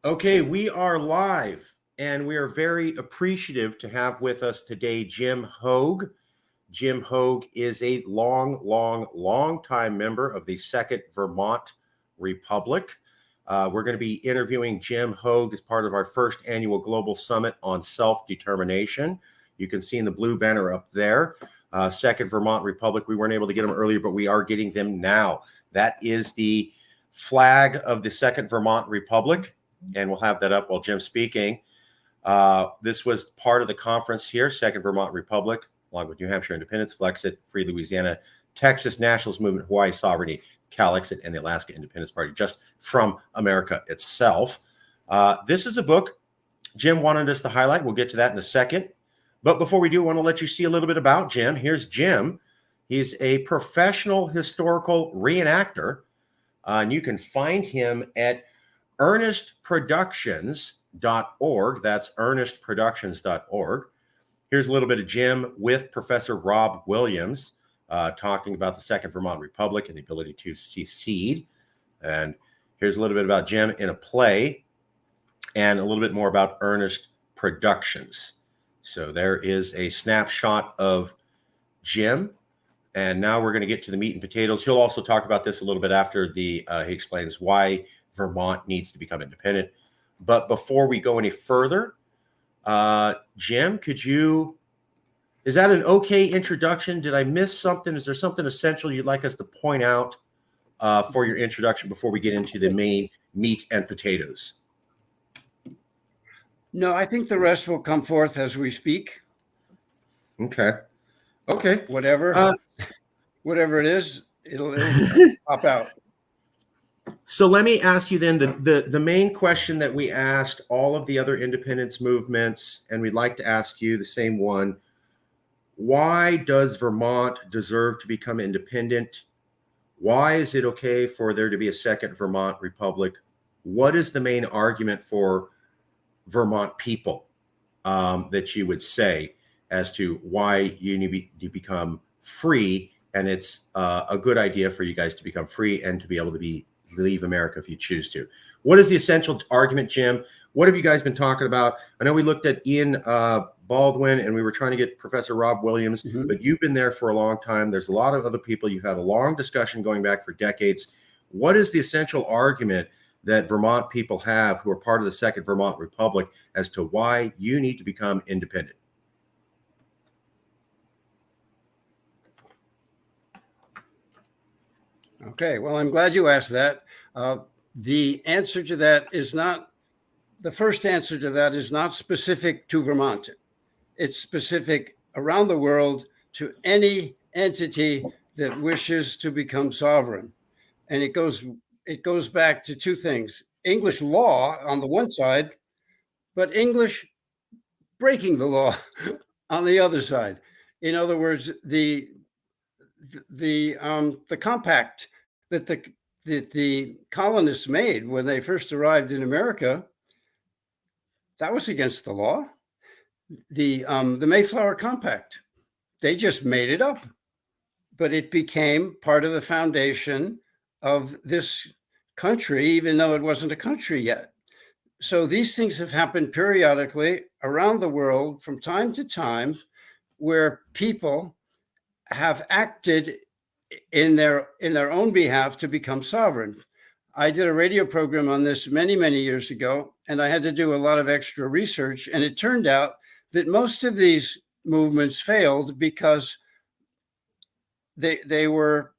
Okay, we are live, and we are very appreciative to have with us today Jim Hogue. Jim Hogue is a long time member of the Second Vermont Republic. We're going to be interviewing Jim Hogue as part of our first annual Global Summit on Self-Determination. You can see in the blue banner up there, Second Vermont Republic. We weren't able to get them earlier, but we are getting them now. That is the flag of the Second Vermont Republic. And we'll have that up while Jim's speaking. This was part of the conference here, Second Vermont Republic, along with New Hampshire Independence, Flexit, Free Louisiana, Texas Nationalist Movement, Hawaii Sovereignty, Calexit, and the Alaska Independence Party, just from America itself. This is a book Jim wanted us to highlight. We'll get to that in a second. But before we do, I want to let you see a little bit about Jim. Here's Jim. He's a professional historical reenactor, and you can find him at earnestproductions.org. That's earnestproductions.org. Here's a little bit of Jim with Professor Rob Williams talking about the Second Vermont Republic and the ability to secede. And here's a little bit about Jim in a play and a little bit more about Earnest Productions. So there is a snapshot of Jim. And now we're going to get to the meat and potatoes. He'll also talk about this a little bit after he explains why Vermont needs to become independent. But before we go any further, Jim, is that an okay introduction? Did I miss something? Is there something essential you'd like us to point out for your introduction before we get into the main meat and potatoes? No, I think the rest will come forth as we speak. Okay. Whatever it is, it'll pop out. So let me ask you then the main question that we asked all of the other independence movements, and we'd like to ask you the same one. Why does Vermont deserve to become independent? Why is it okay for there to be a second Vermont Republic? What is the main argument for Vermont people that you would say as to why you need to become free? And it's a good idea for you guys to become free and to be able to leave America if you choose to. What is the essential argument, Jim? What have you guys been talking about? I know we looked at Ian Baldwin and we were trying to get Professor Rob Williams, but you've been there for a long time. There's a lot of other people. You've had a long discussion going back for decades. What is the essential argument that Vermont people have who are part of the Second Vermont Republic as to why you need to become independent? Okay, well, I'm glad you asked that. The first answer to that is not specific to Vermont. It's specific around the world to any entity that wishes to become sovereign. And it goes back to two things: English law on the one side, but English breaking the law on the other side. In other words, the compact that the colonists made when they first arrived in America, that was against the law. The Mayflower Compact, they just made it up, but it became part of the foundation of this country, even though it wasn't a country yet. So these things have happened periodically around the world from time to time, where people have acted in their own behalf to become sovereign. I did a radio program on this many years ago, and I had to do a lot of extra research. And it turned out that most of these movements failed because they went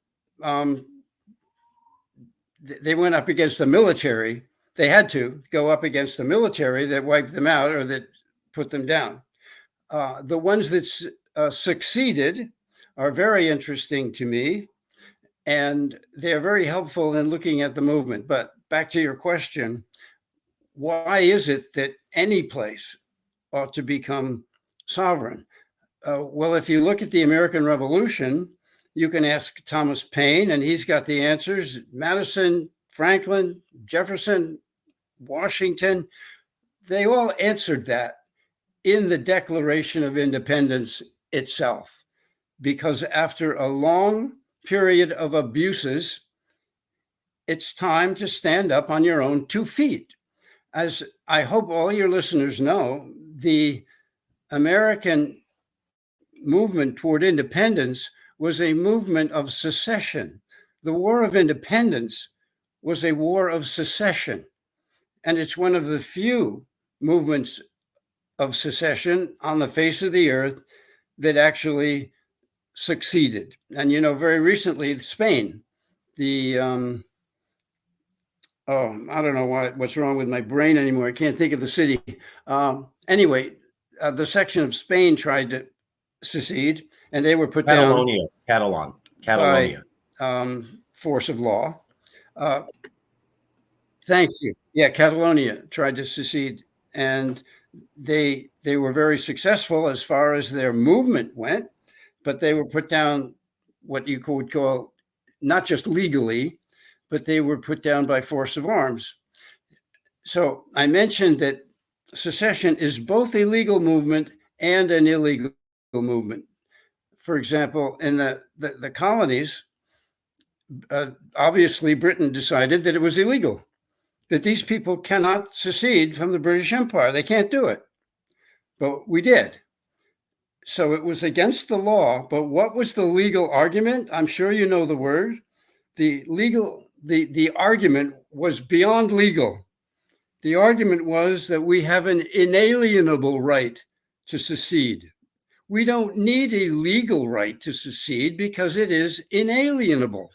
up against the military. They had to go up against the military that wiped them out or that put them down. The ones that succeeded are very interesting to me, and they're very helpful in looking at the movement. But back to your question, why is it that any place ought to become sovereign? Well, if you look at the American Revolution, you can ask Thomas Paine, and he's got the answers. Madison, Franklin, Jefferson, Washington, they all answered that in the Declaration of Independence itself. Because after a long period of abuses, it's time to stand up on your own 2 feet. As I hope all your listeners know, the American movement toward independence was a movement of secession. The War of Independence was a war of secession. And it's one of the few movements of secession on the face of the earth that actually succeeded. And, very recently, Spain, the, I don't know what's wrong with my brain anymore. I can't think of the city. Anyway, the section of Spain tried to secede, and they were put down Catalonia. By force of law. Thank you. Yeah, Catalonia tried to secede, and they were very successful as far as their movement went, but they were put down what you would call not just legally, but they were put down by force of arms. So I mentioned that secession is both a legal movement and an illegal movement. For example, in the colonies, obviously Britain decided that it was illegal, that these people cannot secede from the British Empire. They can't do it. But we did. So it was against the law. But what was the legal argument? I'm sure you know the word. The argument was beyond legal. The argument was that we have an inalienable right to secede. We don't need a legal right to secede because it is inalienable.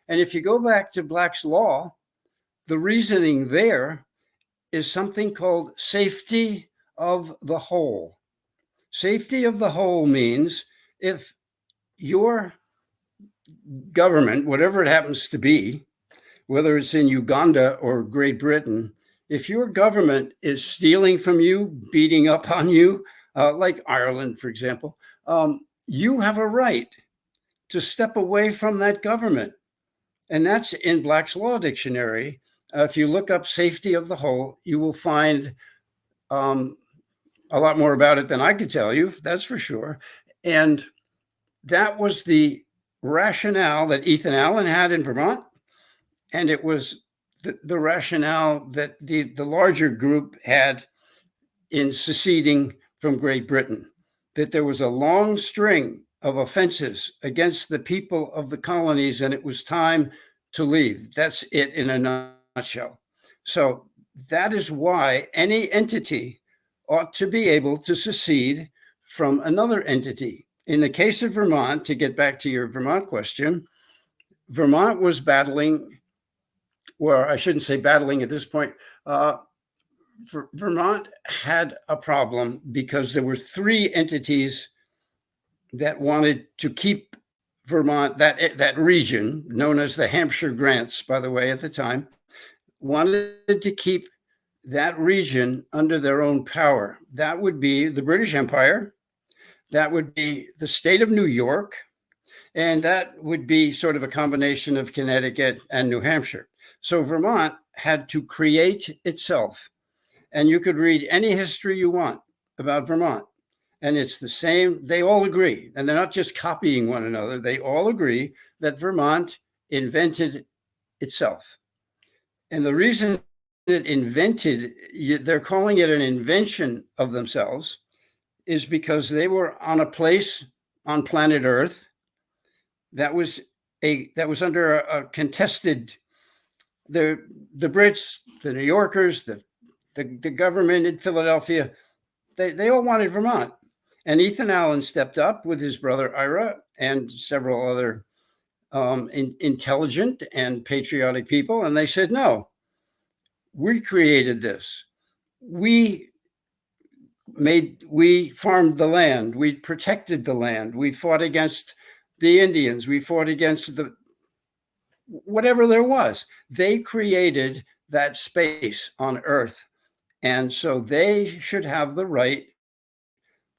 And if you go back to Black's Law, the reasoning there is something called safety of the whole. Safety of the whole means if your government, whatever it happens to be, whether it's in Uganda or Great Britain, if your government is stealing from you, beating up on you, like Ireland, for example, you have a right to step away from that government. And that's in Black's Law Dictionary. If you look up safety of the whole, you will find a lot more about it than I could tell you, that's for sure. And that was the rationale that Ethan Allen had in Vermont. And it was the rationale that the larger group had in seceding from Great Britain, that there was a long string of offenses against the people of the colonies, and it was time to leave. That's it in a nutshell. So that is why any entity ought to be able to secede from another entity. In the case of Vermont, to get back to your Vermont question, Vermont was battling, or I shouldn't say battling at this point, Vermont had a problem because there were 3 entities that wanted to keep Vermont, that region, known as the Hampshire Grants, by the way, at the time, wanted to keep that region under their own power. That would be the British Empire, that would be the state of New York, and that would be sort of a combination of Connecticut and New Hampshire. So Vermont had to create itself. And you could read any history you want about Vermont, and it's the same. They all agree, and they're not just copying one another. They all agree that Vermont invented itself. And the reason it invented, they're calling it an invention of themselves, is because they were on a place on planet Earth that was under a contested, the Brits, the New Yorkers, the government in Philadelphia, they all wanted Vermont. And Ethan Allen stepped up with his brother Ira and several other intelligent and patriotic people. And they said, no, we created this. We farmed the land. We protected the land. We fought against the Indians. We fought against whatever there was. They created that space on Earth. And so they should have the right,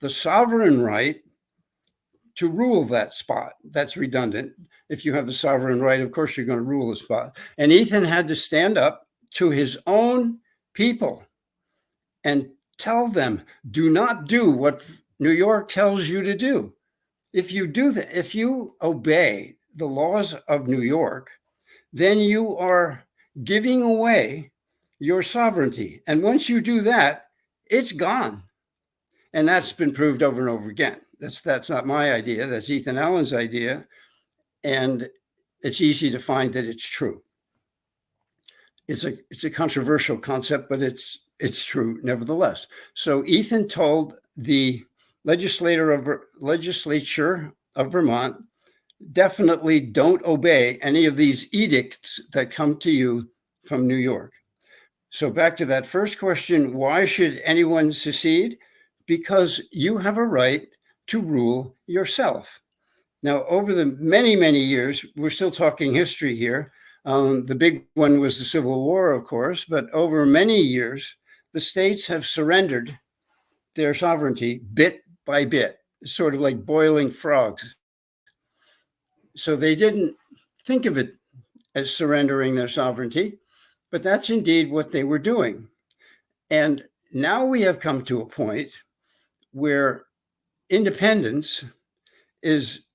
the sovereign right, to rule that spot. That's redundant. If you have the sovereign right, of course, you're going to rule the spot. And Ethan had to stand up to his own people and tell them, do not do what New York tells you to do. If you do that, if you obey the laws of New York, then you are giving away your sovereignty. And once you do that, it's gone. And that's been proved over and over again. That's not my idea. That's Ethan Allen's idea. And it's easy to find that it's true. It's a controversial concept, but it's true nevertheless. So Ethan told the legislature of Vermont, definitely don't obey any of these edicts that come to you from New York. So back to that first question, why should anyone secede? Because you have a right to rule yourself. Now, over the many, many years, we're still talking history here. The big one was the Civil War, of course, but over many years, the states have surrendered their sovereignty bit by bit, sort of like boiling frogs. So they didn't think of it as surrendering their sovereignty, but that's indeed what they were doing. And now we have come to a point where independence is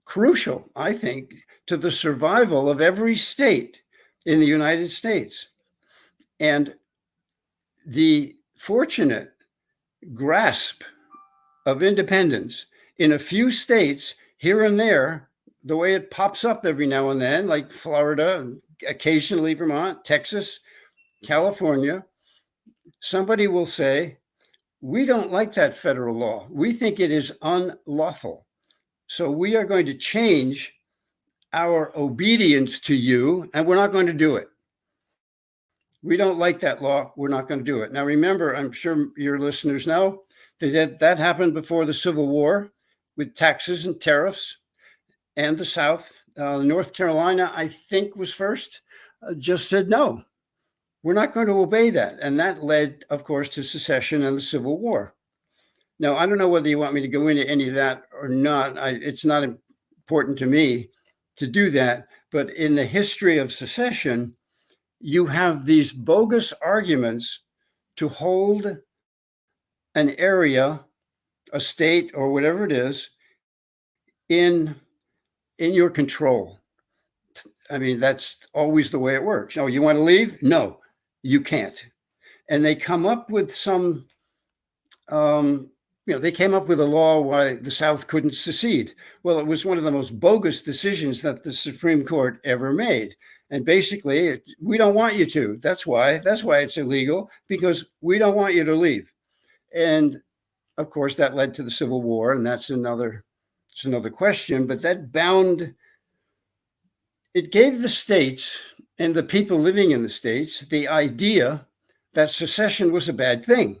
crucial, I think, to the survival of every state in the United States. And the fortunate grasp of independence in a few states here and there, the way it pops up every now and then, like Florida, occasionally Vermont, Texas, California, somebody will say, we don't like that federal law. We think it is unlawful. So we are going to change our obedience to you, and we're not going to do it. We don't like that law. We're not going to do it. Now, remember, I'm sure your listeners know that happened before the Civil War with taxes and tariffs, and the South. North Carolina, I think, was first, just said, no, we're not going to obey that. And that led, of course, to secession and the Civil War. Now, I don't know whether you want me to go into any of that or not. It's not important to me to do that. But in the history of secession, you have these bogus arguments to hold an area, a state, or whatever it is, in your control. I mean, that's always the way it works. Oh, you want to leave? No, you can't. And they come up with some, they came up with a law why the South couldn't secede. Well, it was one of the most bogus decisions that the Supreme Court ever made. And basically, we don't want you to. That's why it's illegal, because we don't want you to leave. And of course, that led to the Civil War, and it's another question. But it gave the states and the people living in the states the idea that secession was a bad thing.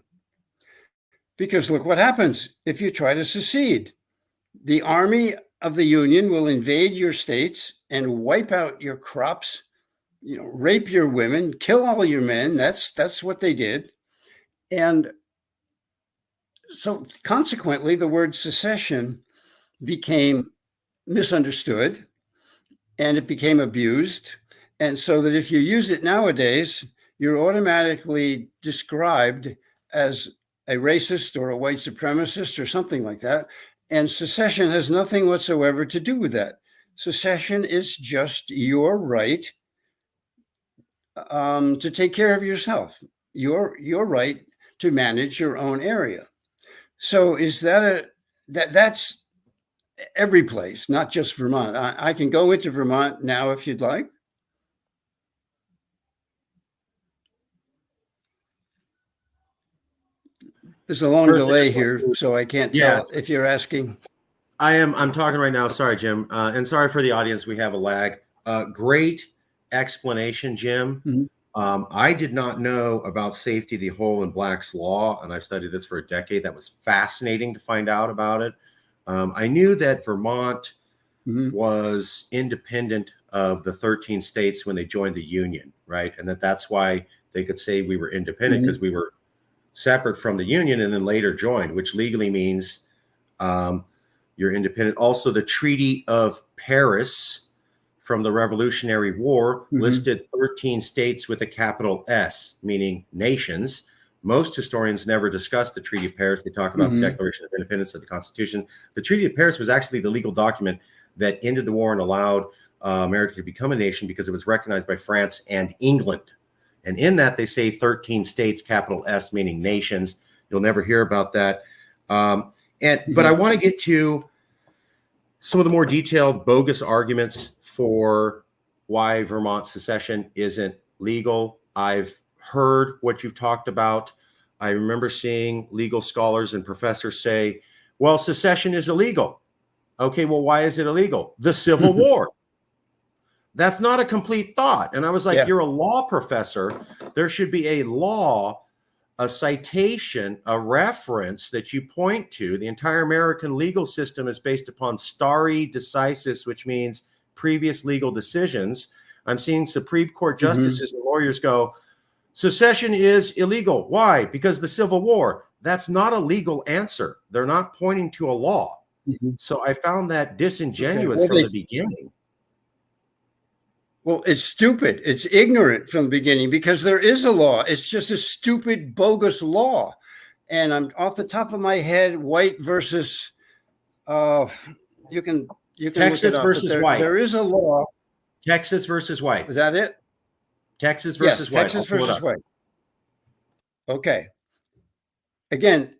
Because look what happens if you try to secede. The army of the Union will invade your states and wipe out your crops, rape your women, kill all your men. That's what they did. And so consequently, the word secession became misunderstood and it became abused. And so that if you use it nowadays, you're automatically described as a racist or a white supremacist or something like that. And secession has nothing whatsoever to do with that. Secession is just your right to take care of yourself, your right to manage your own area. So is that's every place, not just Vermont. I can go into Vermont now if you'd like. There's a long delay here, so I can't tell if you're asking. I'm talking right now. Sorry, Jim. And sorry for the audience. We have a lag. Great explanation, Jim. Mm-hmm. I did not know about safety the whole in Black's Law, and I've studied this for a decade. That was fascinating to find out about it. I knew that Vermont was independent of the 13 states when they joined the Union, right? And that's why they could say we were independent, because we were separate from the Union and then later joined, which legally means you're independent. Also, the Treaty of Paris from the Revolutionary War listed 13 states with a capital S, meaning nations, Most historians never discuss the Treaty of Paris. They talk about the Declaration of Independence of the Constitution. The Treaty of Paris was actually the legal document that ended the war and allowed America to become a nation because it was recognized by France and England. And in that, they say 13 states, capital S, meaning nations. You'll never hear about that. But I want to get to some of the more detailed, bogus arguments for why Vermont secession isn't legal. I've heard what you've talked about. I remember seeing legal scholars and professors say, well, secession is illegal. Okay, well, why is it illegal? The Civil War. That's not a complete thought. And I was like, you're a law professor. There should be a law, a citation, a reference that you point to. The entire American legal system is based upon stare decisis, which means previous legal decisions. I'm seeing Supreme Court justices and lawyers go, secession is illegal. Why? Because the Civil War. That's not a legal answer. They're not pointing to a law. So I found that disingenuous from the beginning. Well, it's stupid. It's ignorant from the beginning because there is a law. It's just a stupid, bogus law. And I'm off the top of my head, White versus, you can Texas versus White. There is a law. Texas versus White. Is that it? Texas versus White. Texas versus White. Okay. Again,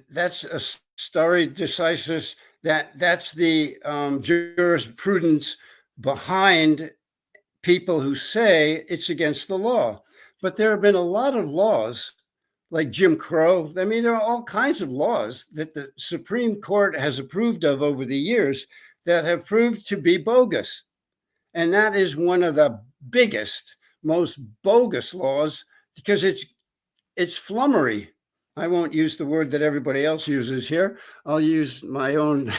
that's a stare decisis. That's the jurisprudence behind people who say it's against the law. But there have been a lot of laws like Jim Crow. I mean, there are all kinds of laws that the Supreme Court has approved of over the years that have proved to be bogus. And that is one of the biggest, most bogus laws because it's flummery. I won't use the word that everybody else uses here. I'll use my own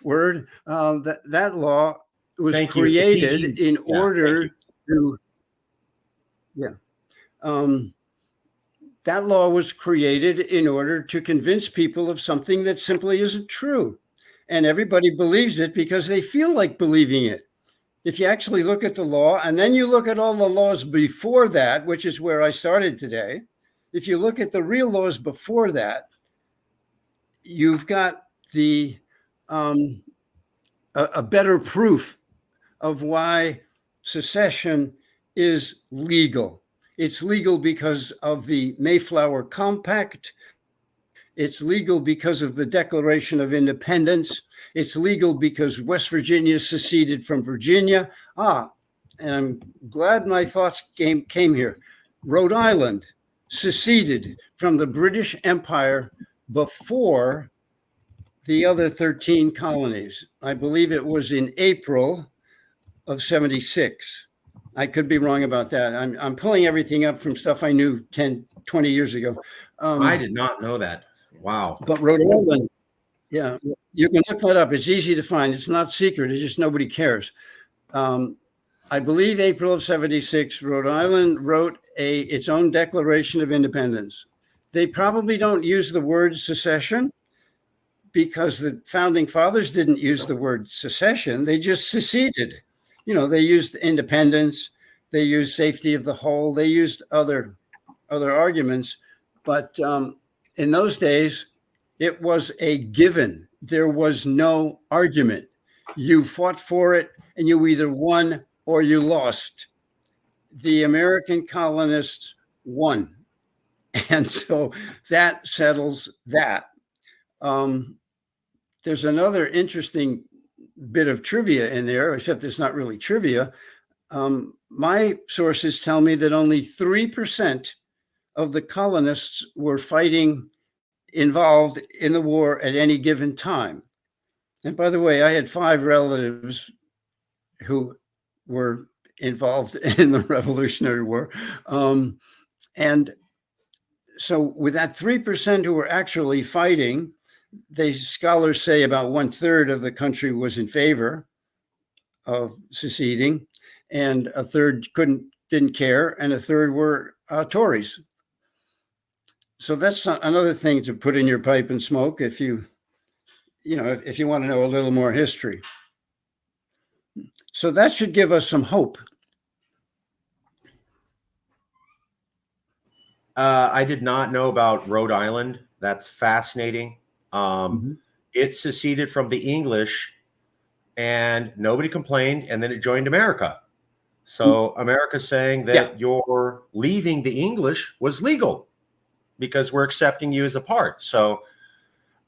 word. That law was created in order to, that law was created in order to convince people of something that simply isn't true. And everybody believes it because they feel like believing it. If you actually look at the law, and then you look at all the laws before that, which is where I started today, if you look at the real laws before that, you've got the a better proof of why secession is legal. It's legal because of the Mayflower Compact. It's legal because of the Declaration of Independence. It's legal because West Virginia seceded from Virginia. And I'm glad my thoughts came here. Rhode Island seceded from the British Empire before the other 13 colonies. I believe it was in April of 76. I could be wrong about that. I'm pulling everything up from stuff I knew 10, 20 years ago. I did not know that. Wow. But Rhode Island, you can look that up. It's easy to find. It's not secret. It's just nobody cares. I believe April of 76, Rhode Island wrote its own Declaration of Independence. They probably don't use the word secession because the founding fathers didn't use the word secession. They just seceded. They used independence. They used safety of the whole. They used other arguments. But in those days, it was a given. There was no argument. You fought for it, and you either won or you lost. The American colonists won. And so that settles that. There's another interesting bit of trivia in there, except it's not really trivia. My sources tell me that only 3% of the colonists were involved in the war at any given time. And by the way, I had 5 relatives who were involved in the Revolutionary War. And so with that 3% who were actually fighting, scholars say about 1/3 of the country was in favor of seceding, and a third didn't care, and a third were Tories. So that's another thing to put in your pipe and smoke if you want to know a little more history. So that should give us some hope. I did not know about Rhode Island. That's fascinating. Mhm. It seceded from the English and nobody complained, and then it joined America. So America's saying Yeah. that your leaving the English was legal because we're accepting you as a part. So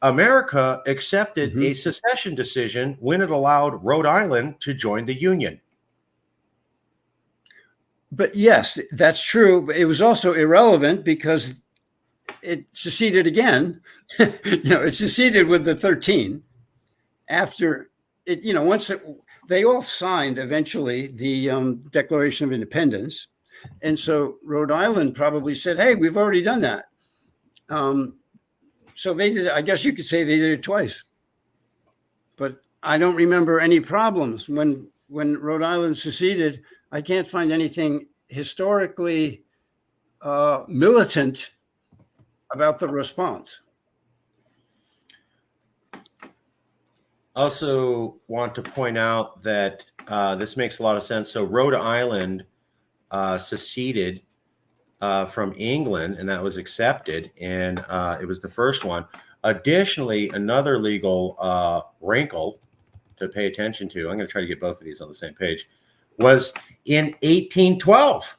America accepted Mhm. a secession decision when it allowed Rhode Island to join the Union. But yes, that's true. But it was also irrelevant because it seceded again. It seceded with the 13 after it. Once they all signed eventually the Declaration of Independence, and so Rhode Island probably said, "Hey, we've already done that." Um, so they did. I guess you could say they did it twice. But I don't remember any problems when Rhode Island seceded. I can't find anything historically militant about the response. Also, want to point out that this makes a lot of sense. So, Rhode Island seceded from England, and that was accepted, and it was the first one. Additionally, another legal wrinkle to pay attention to, I'm going to try to get both of these on the same page, was in 1812,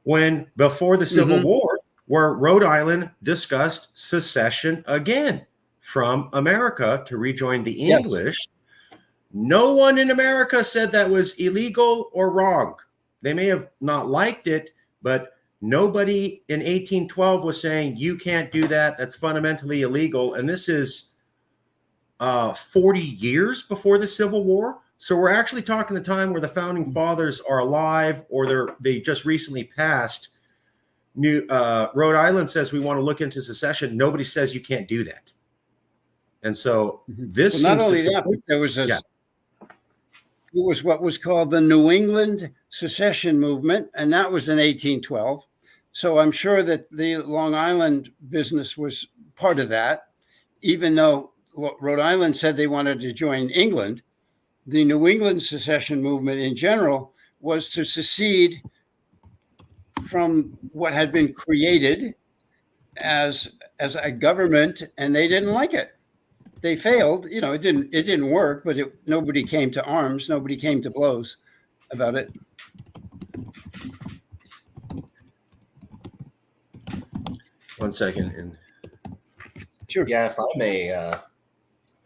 when before the Civil War, where Rhode Island discussed secession again from America to rejoin the English. Yes. No one in America said that was illegal or wrong. They may have not liked it, but nobody in 1812 was saying, you can't do that. That's fundamentally illegal. And this is 40 years before the Civil War. So we're actually talking the time where the founding fathers are alive, or they just recently passed. Rhode Island says we want to look into secession. Nobody says you can't do that. And so this well, not only that, but there was it was what was called the New England Secession Movement, and that was in 1812. So I'm sure that the Long Island business was part of that, even though Rhode Island said they wanted to join England. The New England secession movement in general was to secede from what had been created as a government, and they didn't like it. They failed. It didn't work, but nobody came to arms. Nobody came to blows about it. One second. And sure. Yeah, if I may,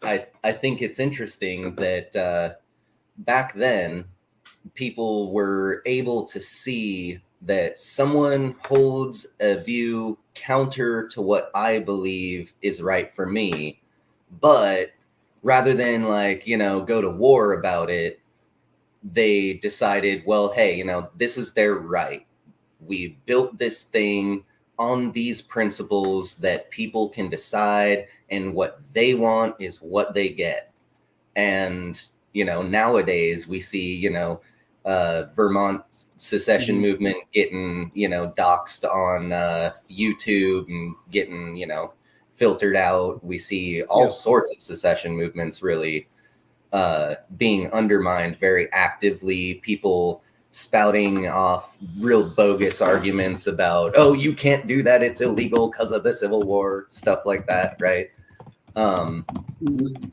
I think it's interesting that back then people were able to see that someone holds a view counter to what I believe is right for me, but rather than go to war about it, they decided, well, hey, this is their right. We built this thing on these principles that people can decide, and what they want is what they get. And nowadays we see Vermont secession movement getting doxxed on YouTube and getting filtered out. We see all sorts of secession movements really being undermined very actively. People spouting off real bogus arguments about, oh, you can't do that, it's illegal because of the Civil War, stuff like that, right?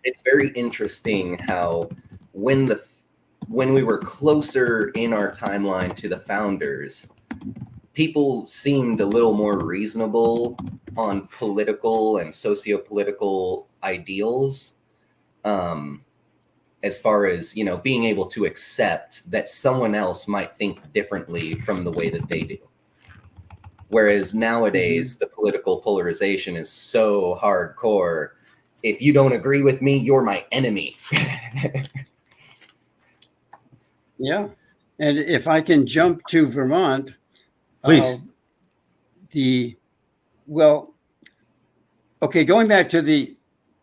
It's very interesting how when we were closer in our timeline to the founders, people seemed a little more reasonable on political and socio-political ideals, as far as being able to accept that someone else might think differently from the way that they do. Whereas nowadays the political polarization is so hardcore. If you don't agree with me, you're my enemy. Yeah. And if I can jump to Vermont, please.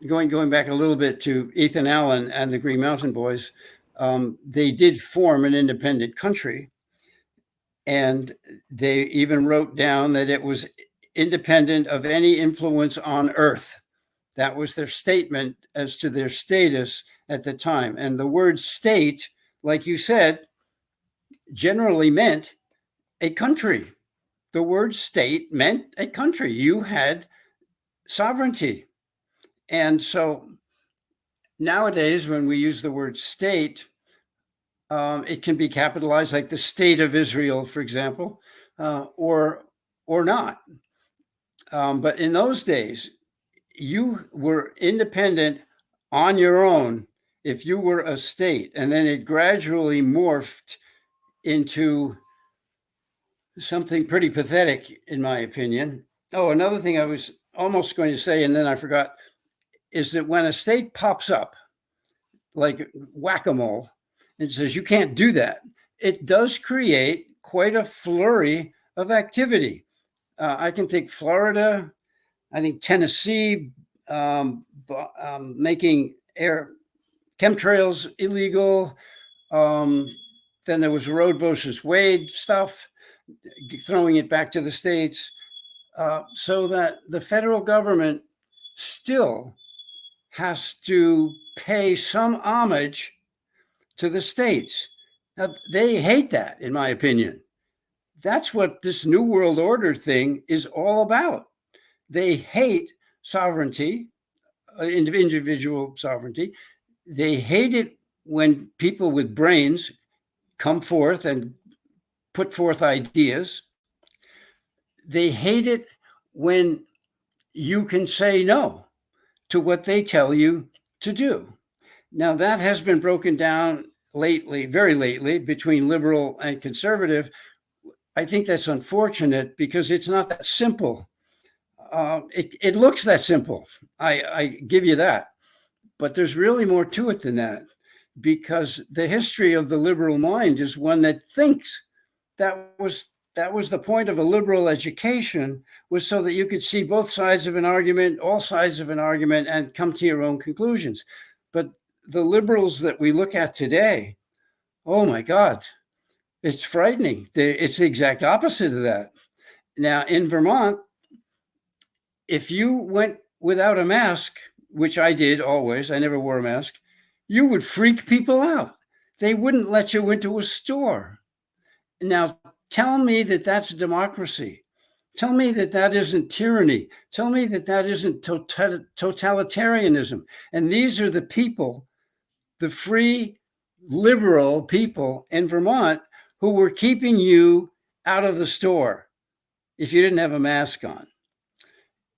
Going back a little bit to Ethan Allen and the Green Mountain Boys, they did form an independent country. And they even wrote down that it was independent of any influence on Earth. That was their statement as to their status at the time. And the word state, like you said, generally meant a country. the word state meant a country. You had sovereignty. And so nowadays, when we use the word state, it can be capitalized, like the state of Israel, for example, or not. But in those days, you were independent on your own if you were a state, and then it gradually morphed into something pretty pathetic, in my opinion. Oh, another thing I was almost going to say, and then I forgot, is that when a state pops up, like whack-a-mole, and says you can't do that, it does create quite a flurry of activity. I can think Florida, I think Tennessee, making air chemtrails illegal. Then there was Roe versus Wade stuff, throwing it back to the states, so that the federal government still has to pay some homage to the states. Now, they hate that, in my opinion. That's what this New World Order thing is all about. They hate sovereignty, individual sovereignty. They hate it when people with brains come forth and put forth ideas. They hate it when you can say no to what they tell you to do. Now, that has been broken down lately, very lately, between liberal and conservative. I think that's unfortunate because it's not that simple. It looks that simple. I give you that. But there's really more to it than that, because the history of the liberal mind is one that thinks that was the point of a liberal education, was so that you could see both sides of an argument, all sides of an argument, and come to your own conclusions. But the liberals that we look at today, oh my God, it's frightening. It's the exact opposite of that. Now, in Vermont, if you went without a mask, which I did always, I never wore a mask, you would freak people out. They wouldn't let you into a store. Now, tell me that that's democracy. Tell me that that isn't tyranny. Tell me that that isn't totalitarianism. And these are the people, the free, liberal people in Vermont, who were keeping you out of the store if you didn't have a mask on.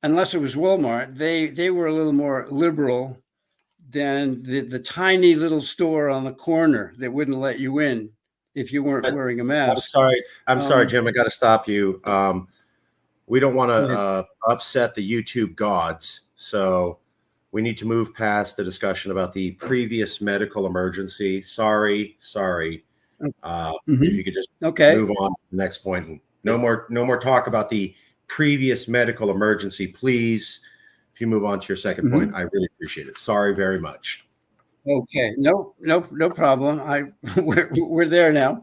Unless it was Walmart, they were a little more liberal than the tiny little store on the corner that wouldn't let you in if you weren't wearing a mask. I'm sorry, Jim. I got to stop you. We don't want to upset the YouTube gods, so we need to move past the discussion about the previous medical emergency. Sorry. If you could just move on to the next point. No more talk about the previous medical emergency, please. If you move on to your second point, I really appreciate it. Sorry very much. Okay, no problem. We're there now.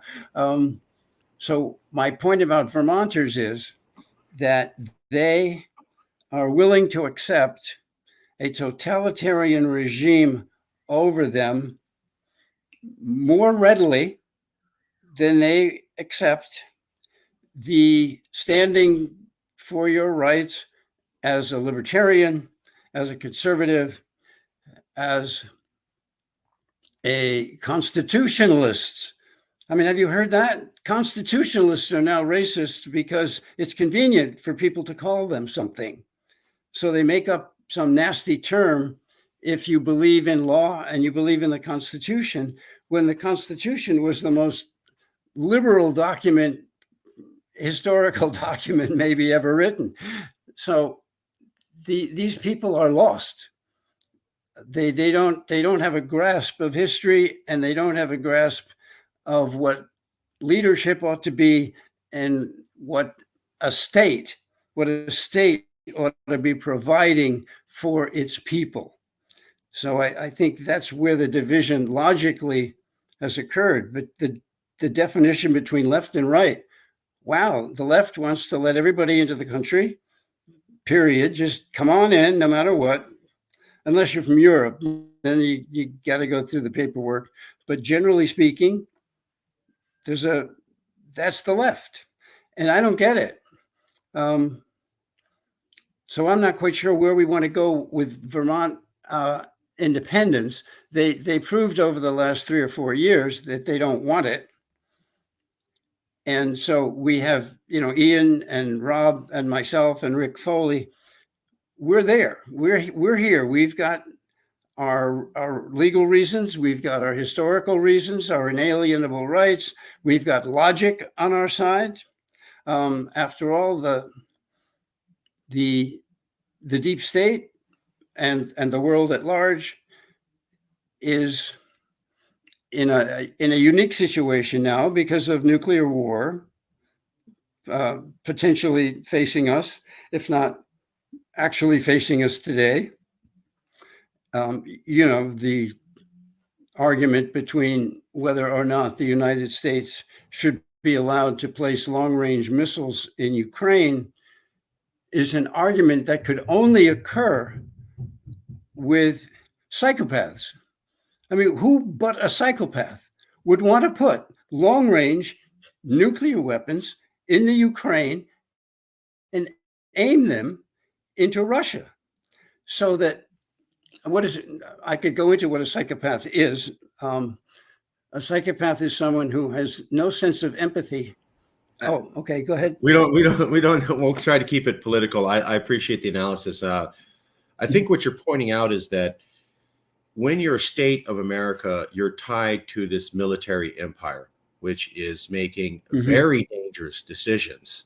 So my point about Vermonters is that they are willing to accept a totalitarian regime over them more readily than they accept the standing for your rights as a libertarian, as a conservative, as a constitutionalist. I mean, have you heard that? Constitutionalists are now racist because it's convenient for people to call them something. So they make up some nasty term if you believe in law and you believe in the Constitution, when the Constitution was the most liberal document, historical document maybe ever written. So these people are lost. They don't have a grasp of history, and they don't have a grasp of what leadership ought to be and what a state ought to be providing for its people. So I think that's where the division logically has occurred. But the definition between left and right, wow, the left wants to let everybody into the country, period. Just come on in, no matter what. Unless you're from Europe, then you got to go through the paperwork. But generally speaking, that's the left. And I don't get it. So I'm not quite sure where we want to go with Vermont independence. They proved over the last 3 or 4 years that they don't want it. And so we have, Ian and Rob and myself and Rick Foley. We're there. We're here. We've got our legal reasons. We've got our historical reasons, our inalienable rights. We've got logic on our side. After all, the deep state and the world at large is in a unique situation now because of nuclear war potentially facing us, if not actually facing us today. The argument between whether or not the United States should be allowed to place long-range missiles in Ukraine is an argument that could only occur with psychopaths. I mean, who but a psychopath would want to put long-range nuclear weapons in the Ukraine and aim them into Russia? So that, what is it? I could go into what a psychopath is. A psychopath is someone who has no sense of empathy. Oh, okay, go ahead. We'll try to keep it political. I appreciate the analysis. I think what you're pointing out is that when you're a state of America, you're tied to this military empire, which is making very dangerous decisions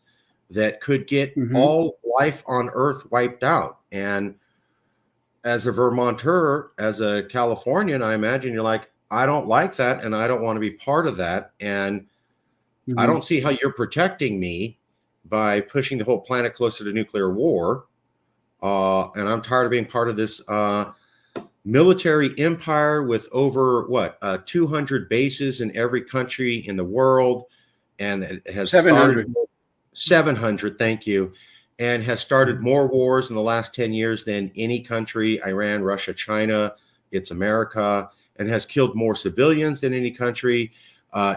that could get all life on Earth wiped out. And as a Vermonter, as a Californian, I imagine you're like, I don't like that, and I don't want to be part of that. And I don't see how you're protecting me by pushing the whole planet closer to nuclear war. And I'm tired of being part of this military empire with over 200 bases in every country in the world, and it has 700. Thank you, and has started more wars in the last 10 years than any country: Iran, Russia, China. It's America, and has killed more civilians than any country.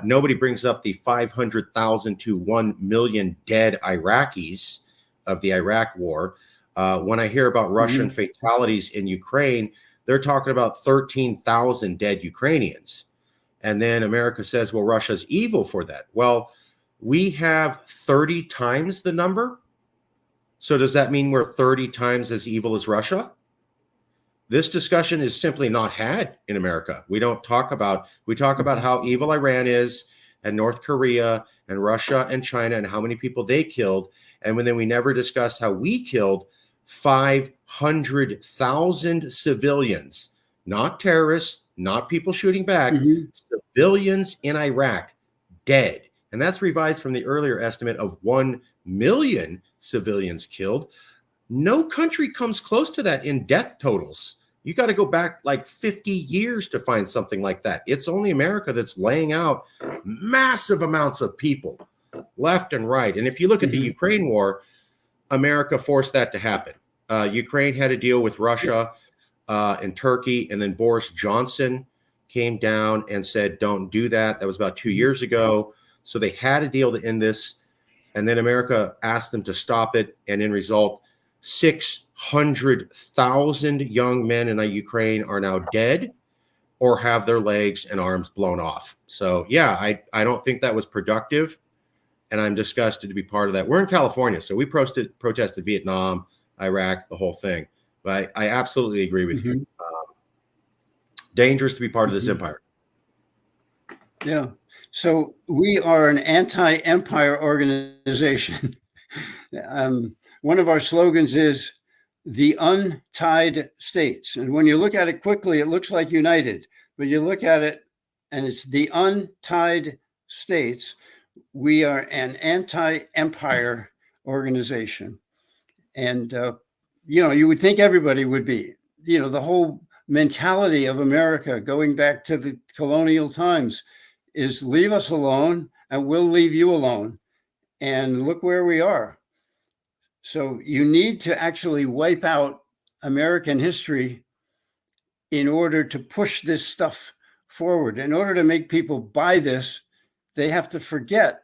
Nobody brings up the 500,000 to 1 million dead Iraqis of the Iraq War. When I hear about Russian fatalities in Ukraine, they're talking about 13,000 dead Ukrainians. And then America says, well, Russia's evil for that. Well, we have 30 times the number. So does that mean we're 30 times as evil as Russia? This discussion is simply not had in America. We talk about how evil Iran is, and North Korea and Russia and China, and how many people they killed. And then we never discuss how we killed 500,000 civilians, not terrorists, not people shooting back, civilians in Iraq dead. And that's revised from the earlier estimate of 1 million civilians killed. No country comes close to that in death totals. You got to go back like 50 years to find something like that. It's only America that's laying out massive amounts of people left and right. And if you look at the Ukraine war, America forced that to happen. Ukraine had a deal with Russia and Turkey, and then Boris Johnson came down and said, don't do that. That was about 2 years ago. So they had a deal to end this, and then America asked them to stop it, and in result, 600,000 young men in Ukraine are now dead or have their legs and arms blown off. So yeah, I don't think that was productive, and I'm disgusted to be part of that. We're in California, so we protested Vietnam, Iraq, the whole thing. But I absolutely agree with you. Dangerous to be part of this empire. Yeah. So we are an anti-empire organization. One of our slogans is the untied states. And when you look at it quickly, it looks like united. But you look at it and it's the untied states. We are an anti-empire organization. And, you would think everybody would be. The whole mentality of America going back to the colonial times is leave us alone and we'll leave you alone. And look where we are. So you need to actually wipe out American history in order to push this stuff forward. In order to make people buy this, they have to forget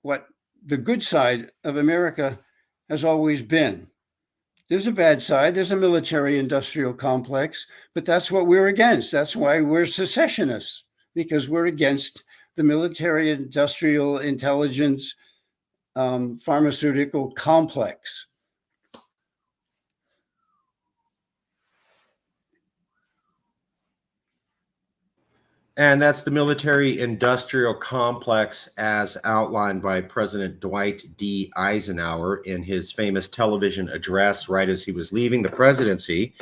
what the good side of America has always been. There's a bad side. There's a military-industrial complex, but that's what we're against. That's why we're secessionists, because we're against the military-industrial intelligence pharmaceutical complex. And that's the military industrial complex as outlined by President Dwight D. Eisenhower in his famous television address right as he was leaving the presidency.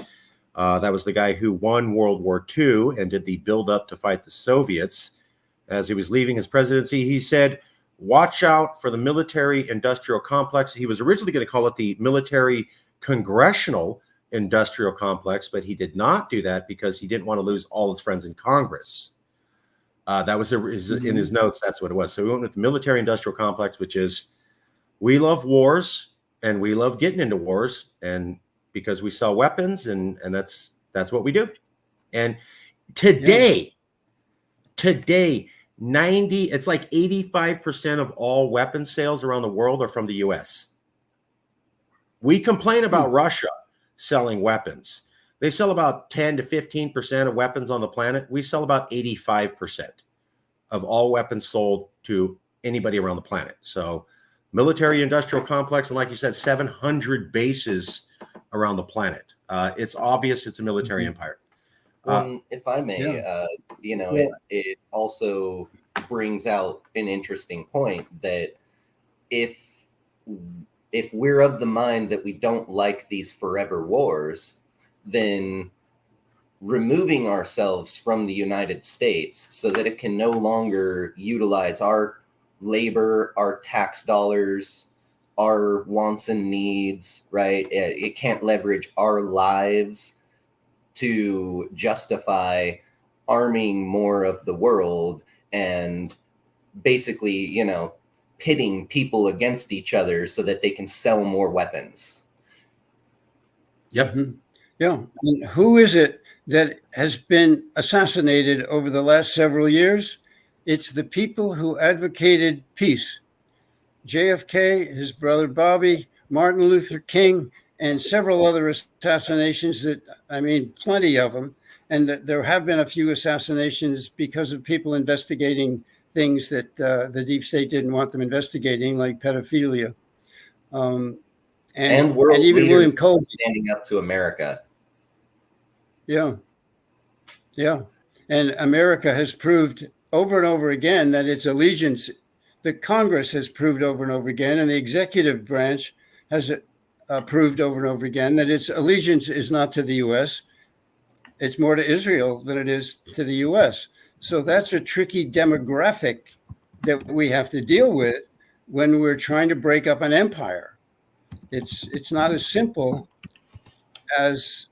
That was the guy who won World War II and did the buildup to fight the Soviets. As he was leaving his presidency, he said, "Watch out for the military industrial complex." He was originally going to call it the military congressional industrial complex, but he did not do that because he didn't want to lose all his friends in Congress. That was in his notes. That's what it was. So we went with the military industrial complex, which is we love wars and we love getting into wars, and because we sell weapons, and that's what we do. And today, 85% of all weapons sales around the world are from the U.S. We complain about Russia selling weapons. They sell about 10 to 15% of weapons on the planet. We sell about 85% of all weapons sold to anybody around the planet. So military industrial complex, and like you said, 700 bases around the planet. It's obvious it's a military empire. If I may, it also brings out an interesting point that if we're of the mind that we don't like these forever wars, then removing ourselves from the United States so that it can no longer utilize our labor, our tax dollars, our wants and needs, right? It can't leverage our lives to justify arming more of the world and basically, pitting people against each other so that they can sell more weapons. Yep. Mm-hmm. Yeah. And who is it that has been assassinated over the last several years? It's the people who advocated peace. JFK, his brother Bobby, Martin Luther King, and several other assassinations plenty of them. And there have been a few assassinations because of people investigating things that the deep state didn't want them investigating, like pedophilia. And world even leaders William Colby standing up to America. Yeah. And America has proved over and over again that its allegiance, the Congress has proved over and over again, and the executive branch has proved over and over again that its allegiance is not to the U.S. It's more to Israel than it is to the U.S. So that's a tricky demographic that we have to deal with when we're trying to break up an empire. It's not as simple as,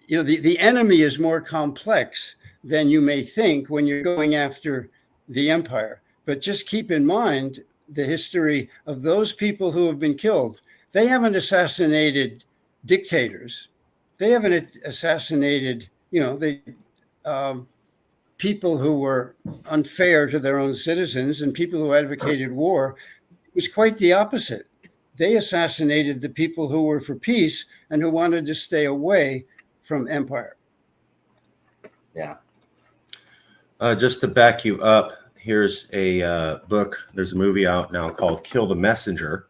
the enemy is more complex than you may think when you're going after the empire. But just keep in mind the history of those people who have been killed. They haven't assassinated dictators. They haven't assassinated, people who were unfair to their own citizens and people who advocated war. It was quite the opposite. They assassinated the people who were for peace and who wanted to stay away from empire. Yeah. Just to back you up, here's a book. There's a movie out now called Kill the Messenger.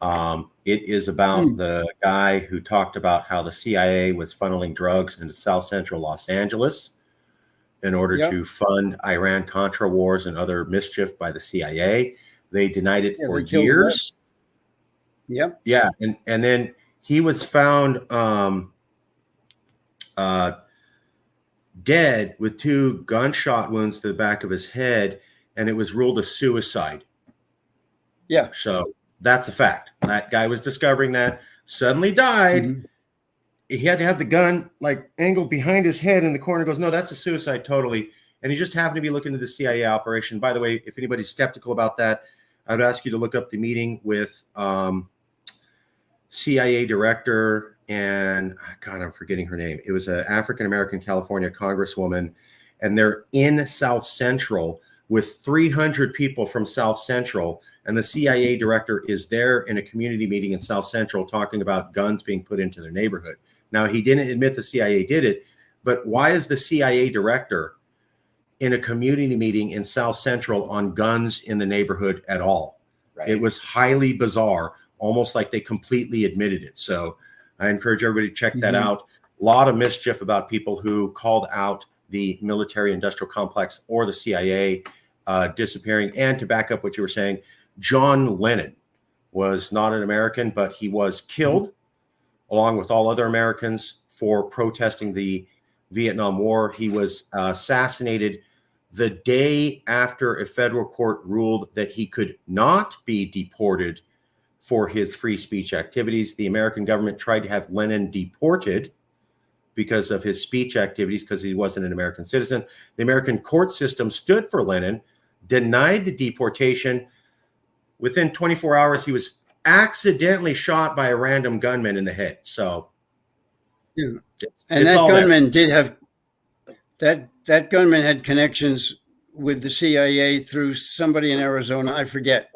It is about the guy who talked about how the CIA was funneling drugs into South Central Los Angeles in order to fund Iran-Contra wars and other mischief by the CIA. They denied it for years. Yep. Yeah. And then he was found dead with 2 gunshot wounds to the back of his head, and it was ruled a suicide. Yeah. So that's a fact. That guy was discovering that, suddenly died. Mm-hmm. He had to have the gun angled behind his head in the corner. Goes, no, that's a suicide totally. And he just happened to be looking into the CIA operation. By the way, if anybody's skeptical about that, I would ask you to look up the meeting with CIA director, and God, I'm forgetting her name. It was an African-American California congresswoman, and they're in South Central with 300 people from South Central, and the CIA director is there in a community meeting in South Central talking about guns being put into their neighborhood. Now, he didn't admit the CIA did it, but why is the CIA director in a community meeting in South Central on guns in the neighborhood at all? Right. It was highly bizarre, almost like they completely admitted it. So I encourage everybody to check that out. A lot of mischief about people who called out the military industrial complex or the CIA disappearing. And to back up what you were saying, John Lennon was not an American, but he was killed along with all other Americans for protesting the Vietnam War. He was assassinated the day after a federal court ruled that he could not be deported for his free speech activities. The American government tried to have Lennon deported because of his speech activities, because he wasn't an American citizen. The American court system stood for Lennon, denied the deportation. Within 24 hours, he was accidentally shot by a random gunman in the head. So, and that gunman did have that gunman had connections with the CIA through somebody in Arizona. I forget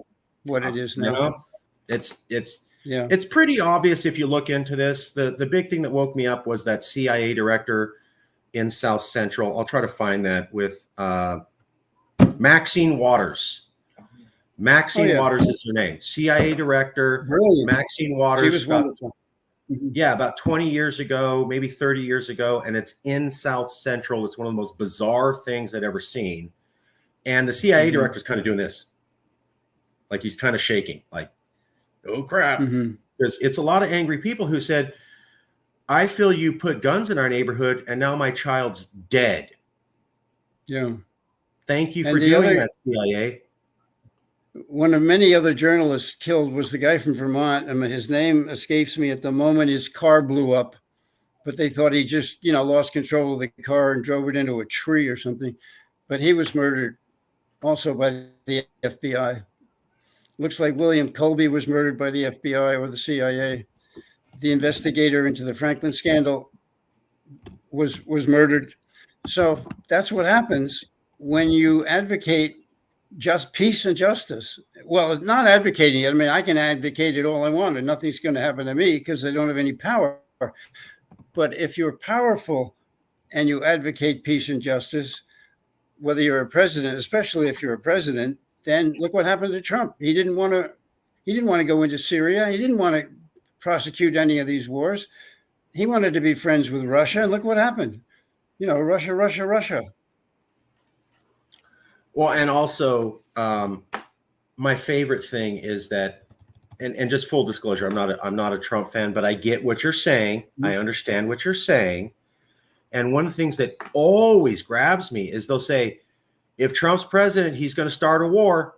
what it is now. You know, it's pretty obvious if you look into this. The big thing that woke me up was that CIA director in South Central. I'll try to find that with Maxine Waters. Maxine Waters is her name. CIA director, Maxine Waters. She was wonderful. Yeah, about 20 years ago, maybe 30 years ago, and it's in South Central. It's one of the most bizarre things I'd ever seen. And the CIA director is kind of doing this. Like he's kind of shaking, like, oh crap. Because it's a lot of angry people who said, I feel you put guns in our neighborhood and now my child's dead. Yeah. Thank you for doing that, CIA. One of many other journalists killed was the guy from Vermont. I mean, his name escapes me at the moment. His car blew up, but they thought he just, lost control of the car and drove it into a tree or something. But he was murdered also by the FBI. Looks like William Colby was murdered by the FBI or the CIA. The investigator into the Franklin scandal was murdered. So that's what happens when you advocate just peace and justice. Well, it's not advocating it. I mean, I can advocate it all I want and nothing's going to happen to me because I don't have any power. But if you're powerful and you advocate peace and justice, whether you're a president, especially if you're a president, then look what happened to Trump. He didn't want to go into Syria. He didn't want to prosecute any of these wars. He wanted to be friends with Russia. And look what happened. Russia. Well, and also my favorite thing is that, and just full disclosure, I'm not a Trump fan, but I get what you're saying. I understand what you're saying. And one of the things that always grabs me is they'll say, if Trump's president, he's going to start a war.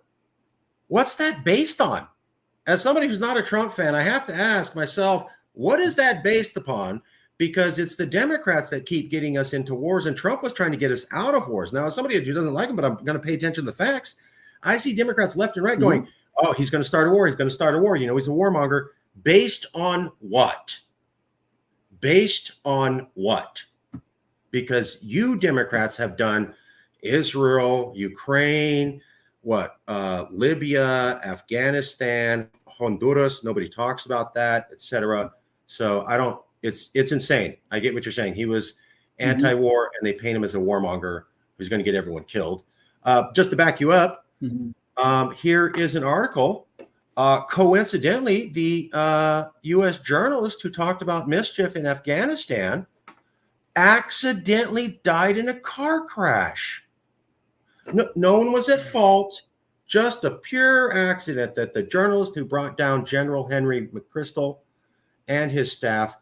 What's that based on? As somebody who's not a Trump fan, I have to ask myself, what is that based upon? Because it's the Democrats that keep getting us into wars, and Trump was trying to get us out of wars. Now, as somebody who doesn't like him, but I'm going to pay attention to the facts, I see Democrats left and right going, oh, he's going to start a war. He's going to start a war. He's a warmonger. Based on what? Based on what? Because you Democrats have done Israel, Ukraine, Libya, Afghanistan, Honduras. Nobody talks about that, etc. So it's insane. I get what you're saying. He was anti-war and they paint him as a warmonger who's going to get everyone killed. Just to back you up, here is an article. Coincidentally, the U.S. journalist who talked about mischief in Afghanistan accidentally died in a car crash. No one was at fault, just a pure accident that the journalist who brought down General Henry McChrystal and his staff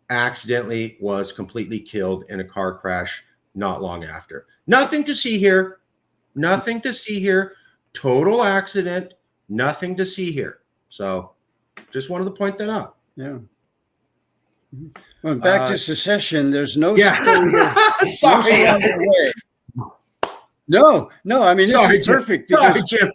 accidentally was completely killed in a car crash not long after. Nothing to see here. Nothing to see here. Total accident. Nothing to see here. So just wanted to point that out. Yeah. Well, back to secession, there's no Sorry. No. I mean, this is perfect. Sorry, Jim.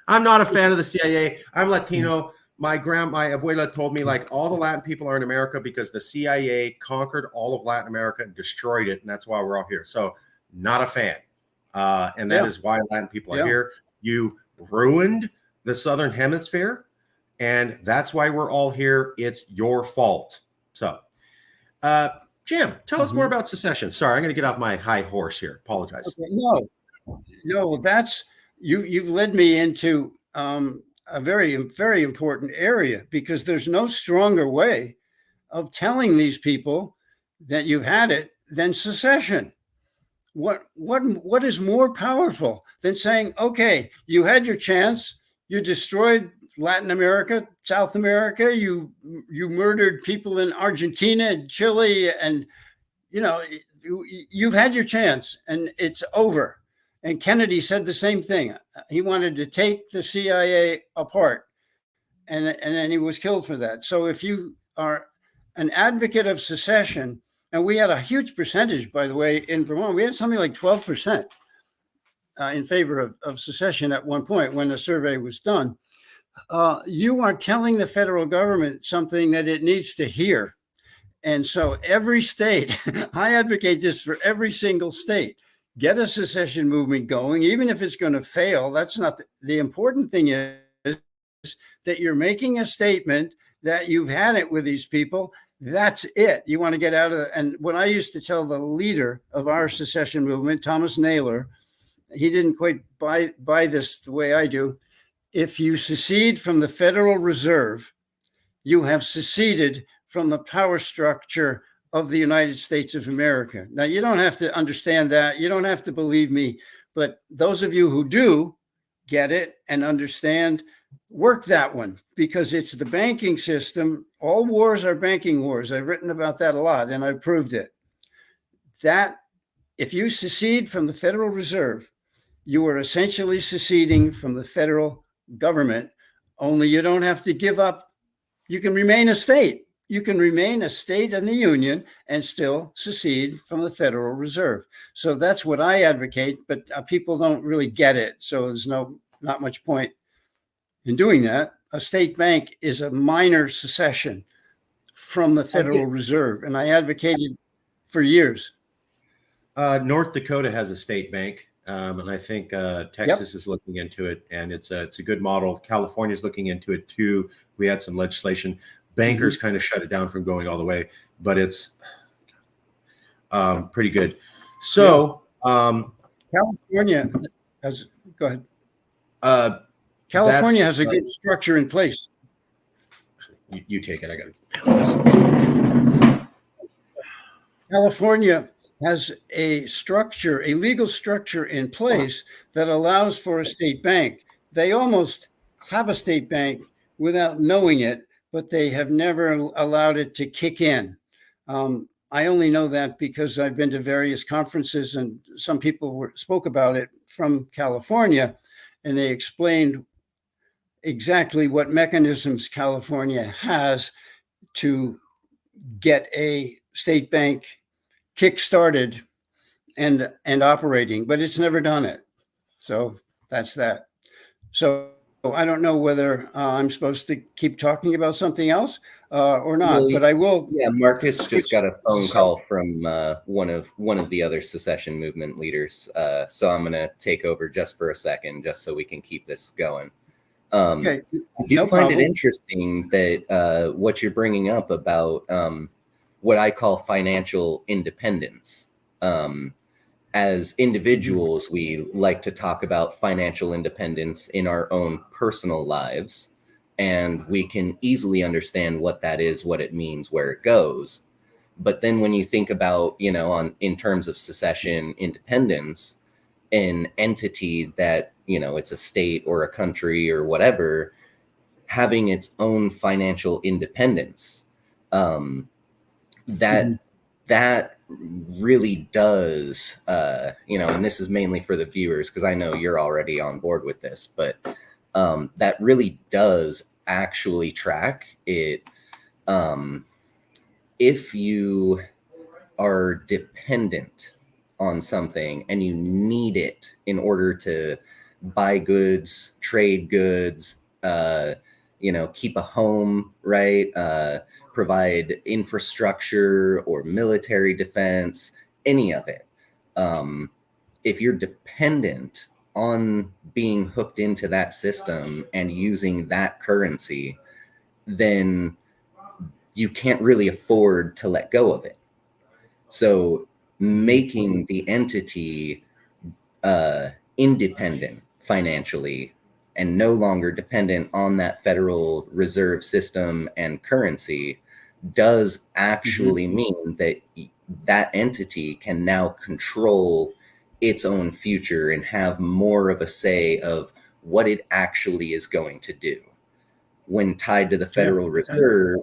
I'm not a fan of the CIA. I'm Latino. My abuela told me like all the Latin people are in America because the CIA conquered all of Latin America and destroyed it, and that's why we're all here. So not a fan. And that is why Latin people are here. You ruined the Southern Hemisphere, and that's why we're all here. It's your fault. So, Jim, tell us more about secession. Sorry, I'm going to get off my high horse here. Apologize. Okay, no, that's you've led me into a very, very important area, because there's no stronger way of telling these people that you've had it than secession. What is more powerful than saying, okay, you had your chance, you destroyed Latin America, South America, you murdered people in Argentina and Chile, and you've had your chance and it's over. And Kennedy said the same thing. He wanted to take the CIA apart, and then he was killed for that. So if you are an advocate of secession, and we had a huge percentage, by the way, in Vermont, we had something like 12% in favor of secession at one point when the survey was done. You are telling the federal government something that it needs to hear. And so every state, I advocate this for every single state, get a secession movement going, even if it's going to fail. That's not the important thing is that you're making a statement that you've had it with these people. That's it. You want to get out of it. And what I used to tell the leader of our secession movement, Thomas Naylor, he didn't quite buy this the way I do. If you secede from the Federal Reserve, you have seceded from the power structure of the United States of America. Now, you don't have to understand that. You don't have to believe me. But those of you who do get it and understand, work that one, because it's the banking system. All wars are banking wars. I've written about that a lot, and I've proved it. That if you secede from the Federal Reserve, you are essentially seceding from the federal government, only you don't have to give up. You can remain a state. You can remain a state in the Union and still secede from the Federal Reserve. So that's what I advocate, but people don't really get it. So there's not much point in doing that. A state bank is a minor secession from the Federal Reserve, and I advocated for years. North Dakota has a state bank, and I think Texas is looking into it, and it's a good model. California's looking into it too. We had some legislation. Bankers kind of shut it down from going all the way, but it's pretty good. So California has, go ahead. California has a good structure in place. You take it. I got it. California has a structure, a legal structure in place that allows for a state bank. They almost have a state bank without knowing it, but they have never allowed it to kick in. I only know that because I've been to various conferences, and some people spoke about it from California, and they explained exactly what mechanisms California has to get a state bank kick-started and operating, but it's never done it. So that's that. So I don't know whether I'm supposed to keep talking about something else or not, but I will. Yeah, Marcus just got a phone call from one of the other secession movement leaders. So I'm going to take over just for a second, just so we can keep this going. Okay. I do find it interesting that what you're bringing up about what I call financial independence. As individuals, we like to talk about financial independence in our own personal lives, and we can easily understand what that is, what it means, where it goes. But then when you think about, in terms of secession independence, an entity that, it's a state or a country or whatever, having its own financial independence, that really does, and this is mainly for the viewers, because I know you're already on board with this, but that really does actually track it. If you are dependent on something and you need it in order to buy goods, trade goods, keep a home, right? Provide infrastructure or military defense, any of it. If you're dependent on being hooked into that system and using that currency, then you can't really afford to let go of it. So making the entity independent financially and no longer dependent on that Federal Reserve system and currency does actually mean that that entity can now control its own future and have more of a say of what it actually is going to do. When tied to the Federal Reserve,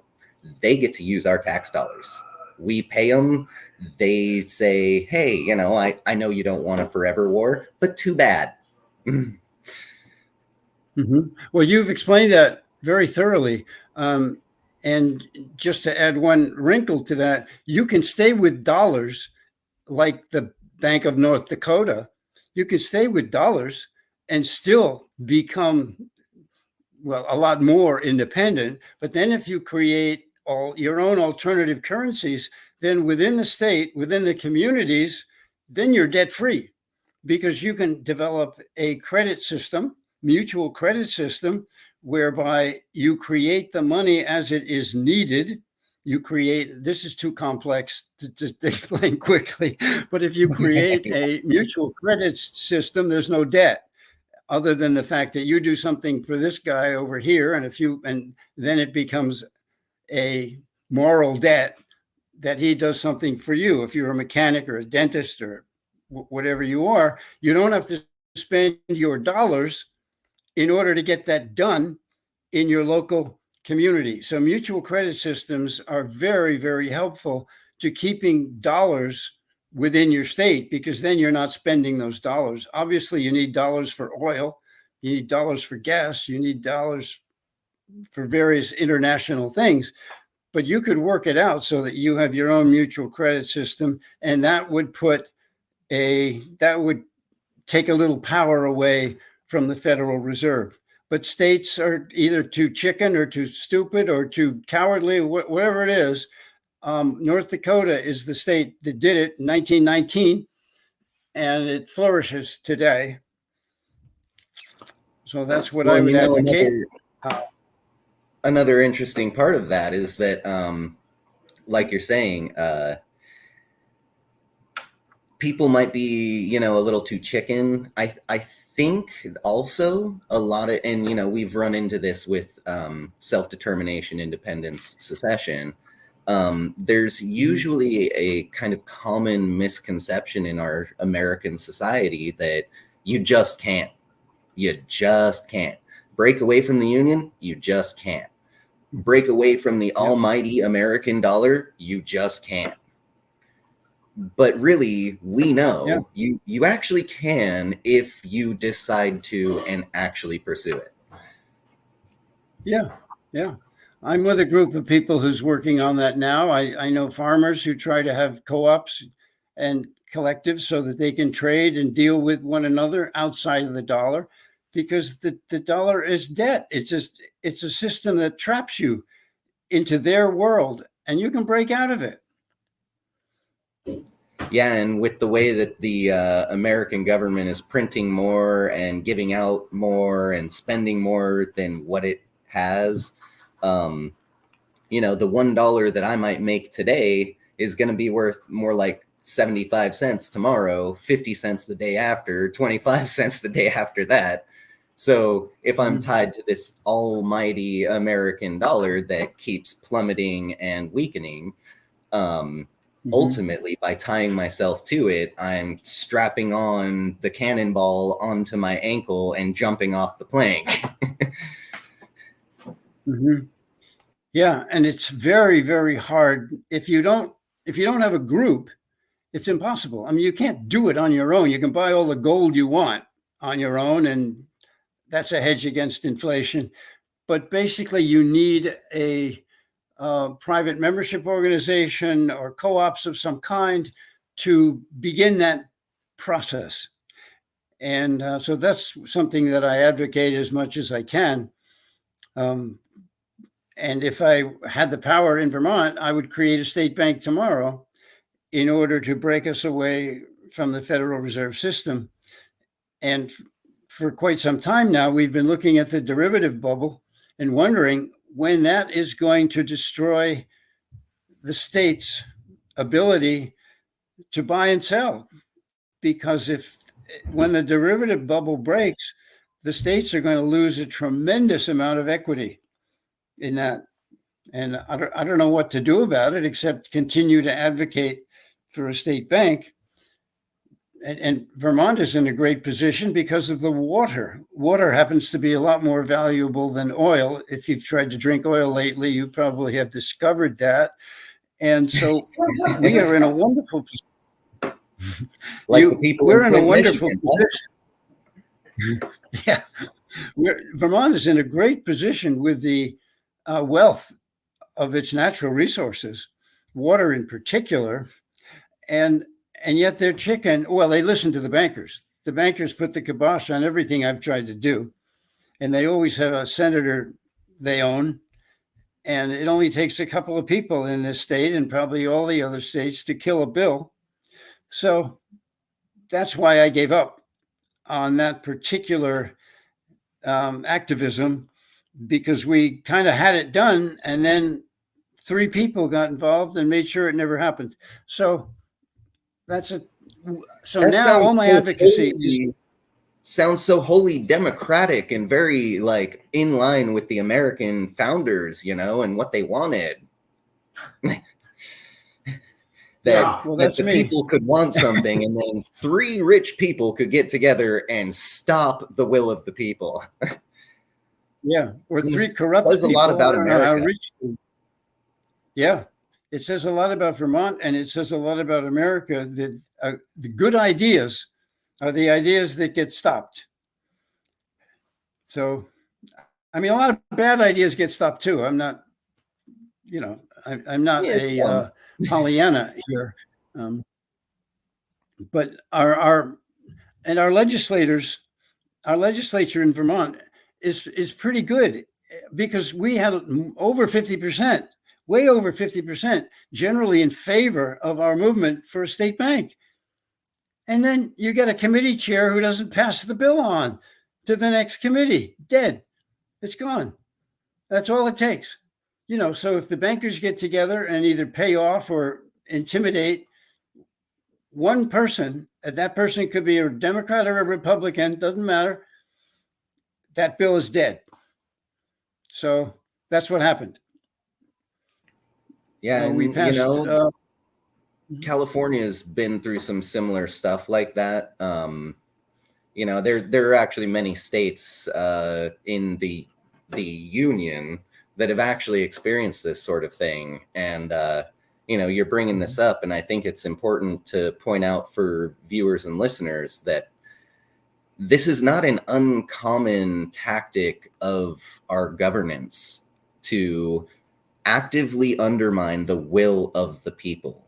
they get to use our tax dollars. We pay them. They say, hey, you know, I know you don't want a forever war, but too bad. Well, you've explained that very thoroughly. And just to add one wrinkle to that, you can stay with dollars like the Bank of North Dakota. You can stay with dollars and still become, well, a lot more independent. But then if you create all your own alternative currencies, then within the state, within the communities, then you're debt free, because you can develop a credit system, mutual credit system, whereby you create the money as it is needed. You create, this is too complex to explain quickly, but if you create a mutual credit system, there's no debt, other than the fact that you do something for this guy over here, and then it becomes a moral debt that he does something for you. If you're a mechanic or a dentist or whatever you are, you don't have to spend your dollars in order to get that done in your local community. So mutual credit systems are very, very helpful to keeping dollars within your state, because then you're not spending those dollars. Obviously, you need dollars for oil, you need dollars for gas, you need dollars for various international things, but you could work it out so that you have your own mutual credit system, and that would take a little power away from the Federal Reserve. But states are either too chicken or too stupid or too cowardly, whatever it is. North Dakota is the state that did it in 1919, and it flourishes today. So that's what I would advocate. Another interesting part of that is that, like you're saying, people might be, you know, a little too chicken. I think also a lot of, and, you know, we've run into this with self-determination, independence, secession. There's usually a kind of common misconception in our American society that you just can't. You just can't. Break away from the Union, you just can't. Break away from the almighty American dollar, you just can't. But really, we know you actually can if you decide to and actually pursue it. Yeah. I'm with a group of people who's working on that now. I know farmers who try to have co-ops and collectives so that they can trade and deal with one another outside of the dollar, because the dollar is debt. It's a system that traps you into their world, and you can break out of it. Yeah, and with the way that the American government is printing more and giving out more and spending more than what it has, you know, the $1 that I might make today is going to be worth more like 75 cents tomorrow, 50 cents the day after, 25 cents the day after that. So if I'm tied to this almighty American dollar that keeps plummeting and weakening, ultimately, by tying myself to it, I'm strapping on the cannonball onto my ankle and jumping off the plank. Yeah, and it's very, very hard if you don't have a group. It's impossible. I mean, you can't do it on your own. You can buy all the gold you want on your own, and that's a hedge against inflation. But basically, you need a private membership organization or co-ops of some kind to begin that process. And so that's something that I advocate as much as I can. And if I had the power in Vermont, I would create a state bank tomorrow in order to break us away from the Federal Reserve System. And for quite some time now, we've been looking at the derivative bubble and wondering when that is going to destroy the state's ability to buy and sell. Because when the derivative bubble breaks, the states are going to lose a tremendous amount of equity in that. And I don't know what to do about it except continue to advocate for a state bank. And Vermont is in a great position because of the water. Water happens to be a lot more valuable than oil. If you've tried to drink oil lately, you probably have discovered that. And so we are in a wonderful position. The people we're in a Flint, wonderful Michigan, position. Yeah, Vermont is in a great position with the wealth of its natural resources, water in particular, and yet they're chicken. Well, they listen to the bankers. The bankers put the kibosh on everything I've tried to do, and they always have a senator they own. And it only takes a couple of people in this state and probably all the other states to kill a bill. So that's why I gave up on that particular activism, because we kind of had it done and then 3 people got involved and made sure it never happened. So that now all my advocacy sounds so wholly democratic and very like in line with the American founders, and what they wanted. That the people could want something, and then 3 rich people could get together and stop the will of the people. Yeah, or 3 corrupt people. It says a lot about America. Yeah, it says a lot about Vermont, and it says a lot about America. That the good ideas are the ideas that get stopped. So, I mean, a lot of bad ideas get stopped too. I'm not, I'm not a Pollyanna here, but our legislature in Vermont is pretty good, because we had over 50%, way over 50%, generally in favor of our movement for a state bank. And then you get a committee chair who doesn't pass the bill on to the next committee. Dead. It's gone. That's all it takes. So if the bankers get together and either pay off or intimidate one person, and that person could be a Democrat or a Republican, doesn't matter, that bill is dead. So that's what happened. Yeah, we passed. California's been through some similar stuff like that. There are actually many states in the union that have actually experienced this sort of thing. And, you're bringing this up, and I think it's important to point out for viewers and listeners that this is not an uncommon tactic of our governance to actively undermine the will of the people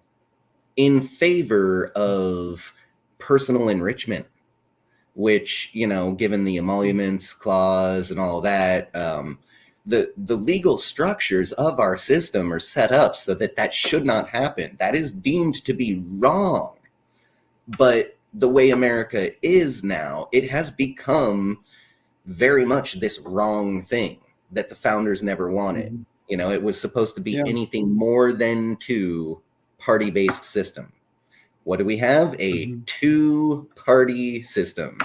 in favor of personal enrichment, which, given the emoluments clause and all that, the legal structures of our system are set up so that should not happen. That is deemed to be wrong. But the way America is now, it has become very much this wrong thing that the founders never wanted. It was supposed to be anything more than 2-party-based system. What do we have? A 2-party system.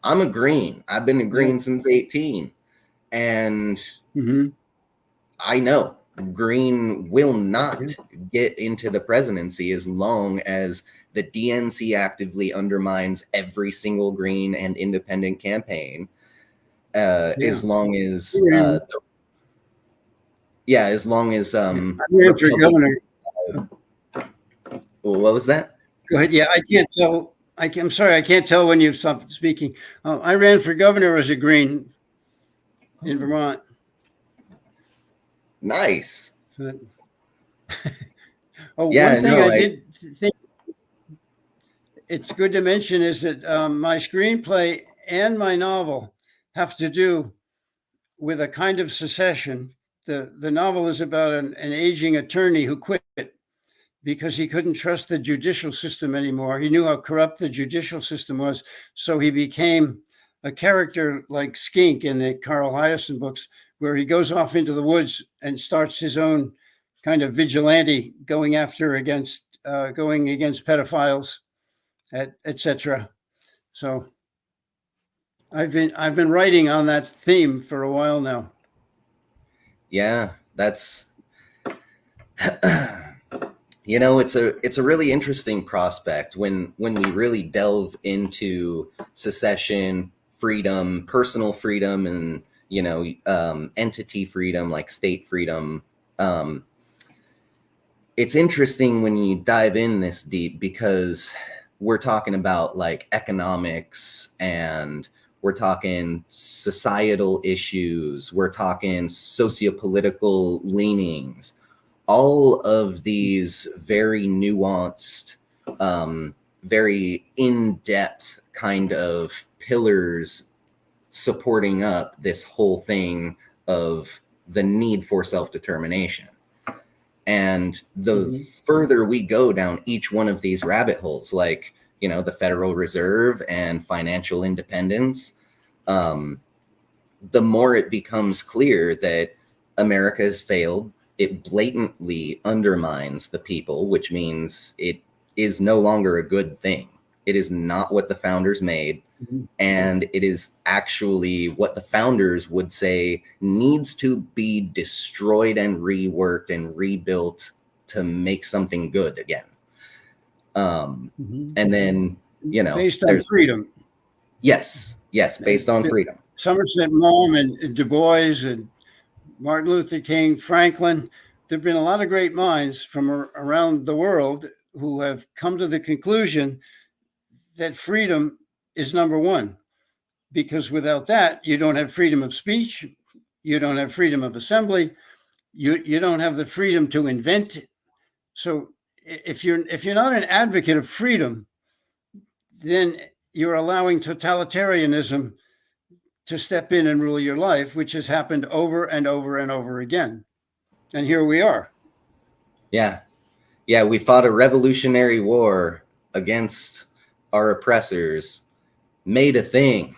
I'm a Green. I've been a Green since 18. And I know Green will not get into the presidency as long as the DNC actively undermines every single Green and independent campaign. As long as as long as governor. What was that? Go ahead. Yeah, I can't tell. I'm sorry, I can't tell when you stopped speaking. I ran for governor as a Green in Vermont. Nice. One thing I did think it's good to mention is that my screenplay and my novel have to do with a kind of secession. The novel is about an aging attorney who quit because he couldn't trust the judicial system anymore. He knew how corrupt the judicial system was, so he became a character like Skink in the Carl Hiaasen books, where he goes off into the woods and starts his own kind of vigilante going against pedophiles, etc. So I've been writing on that theme for a while now. Yeah, that's it's a really interesting prospect when we really delve into secession, freedom, personal freedom, and entity freedom, like state freedom. It's interesting when you dive in this deep, because we're talking about like economics, and we're talking societal issues, we're talking sociopolitical leanings, all of these very nuanced, very in-depth kind of pillars supporting up this whole thing of the need for self-determination. And the further we go down each one of these rabbit holes, like, the Federal Reserve and financial independence, the more it becomes clear that America has failed. It blatantly undermines the people, which means it is no longer a good thing. It is not what the founders made. And it is actually what the founders would say needs to be destroyed and reworked and rebuilt to make something good again. And then, based on freedom. Yes, based on freedom. Somerset Maugham and Du Bois and Martin Luther King, Franklin. There have been a lot of great minds from around the world who have come to the conclusion that freedom is number one, because without that, you don't have freedom of speech, you don't have freedom of assembly, you don't have the freedom to invent. So if you're not an advocate of freedom, then you're allowing totalitarianism to step in and rule your life, which has happened over and over and over again. And here we are. Yeah, we fought a revolutionary war against our oppressors, made a thing,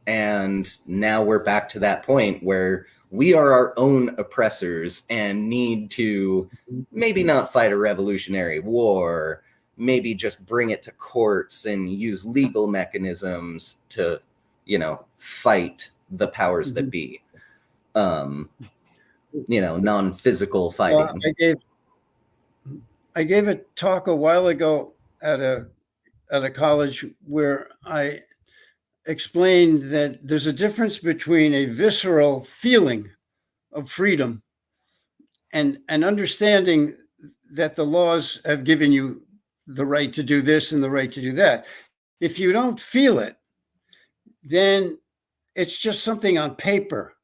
and now we're back to that point where we are our own oppressors and need to maybe not fight a revolutionary war, maybe just bring it to courts and use legal mechanisms to, fight the powers that be. Non-physical fighting. Well, I gave a talk a while ago at a college where I explained that there's a difference between a visceral feeling of freedom and understanding that the laws have given you the right to do this and the right to do that. If you don't feel it, then it's just something on paper,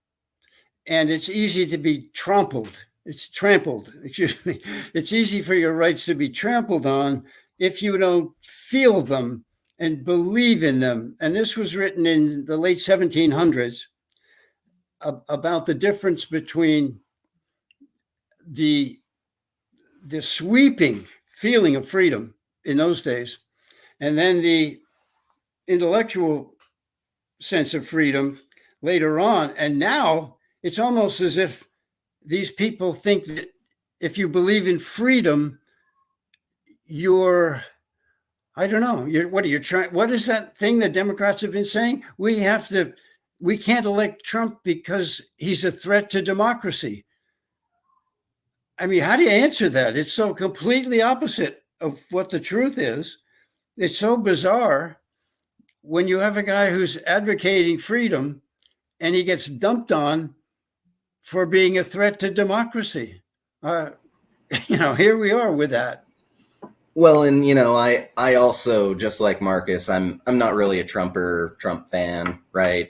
and it's easy to be trampled. Excuse me. It's easy for your rights to be trampled on if you don't feel them and believe in them. And this was written in the late 1700s about the difference between the sweeping feeling of freedom in those days, and then the intellectual sense of freedom later on. And now it's almost as if these people think that if you believe in freedom, what is that thing that Democrats have been saying? We can't elect Trump because he's a threat to democracy. I mean, how do you answer that? It's so completely opposite of what the truth is. It's so bizarre when you have a guy who's advocating freedom and he gets dumped on for being a threat to democracy. Here we are with that. Well, and I also, just like Marcus, I'm not really a Trump fan, right?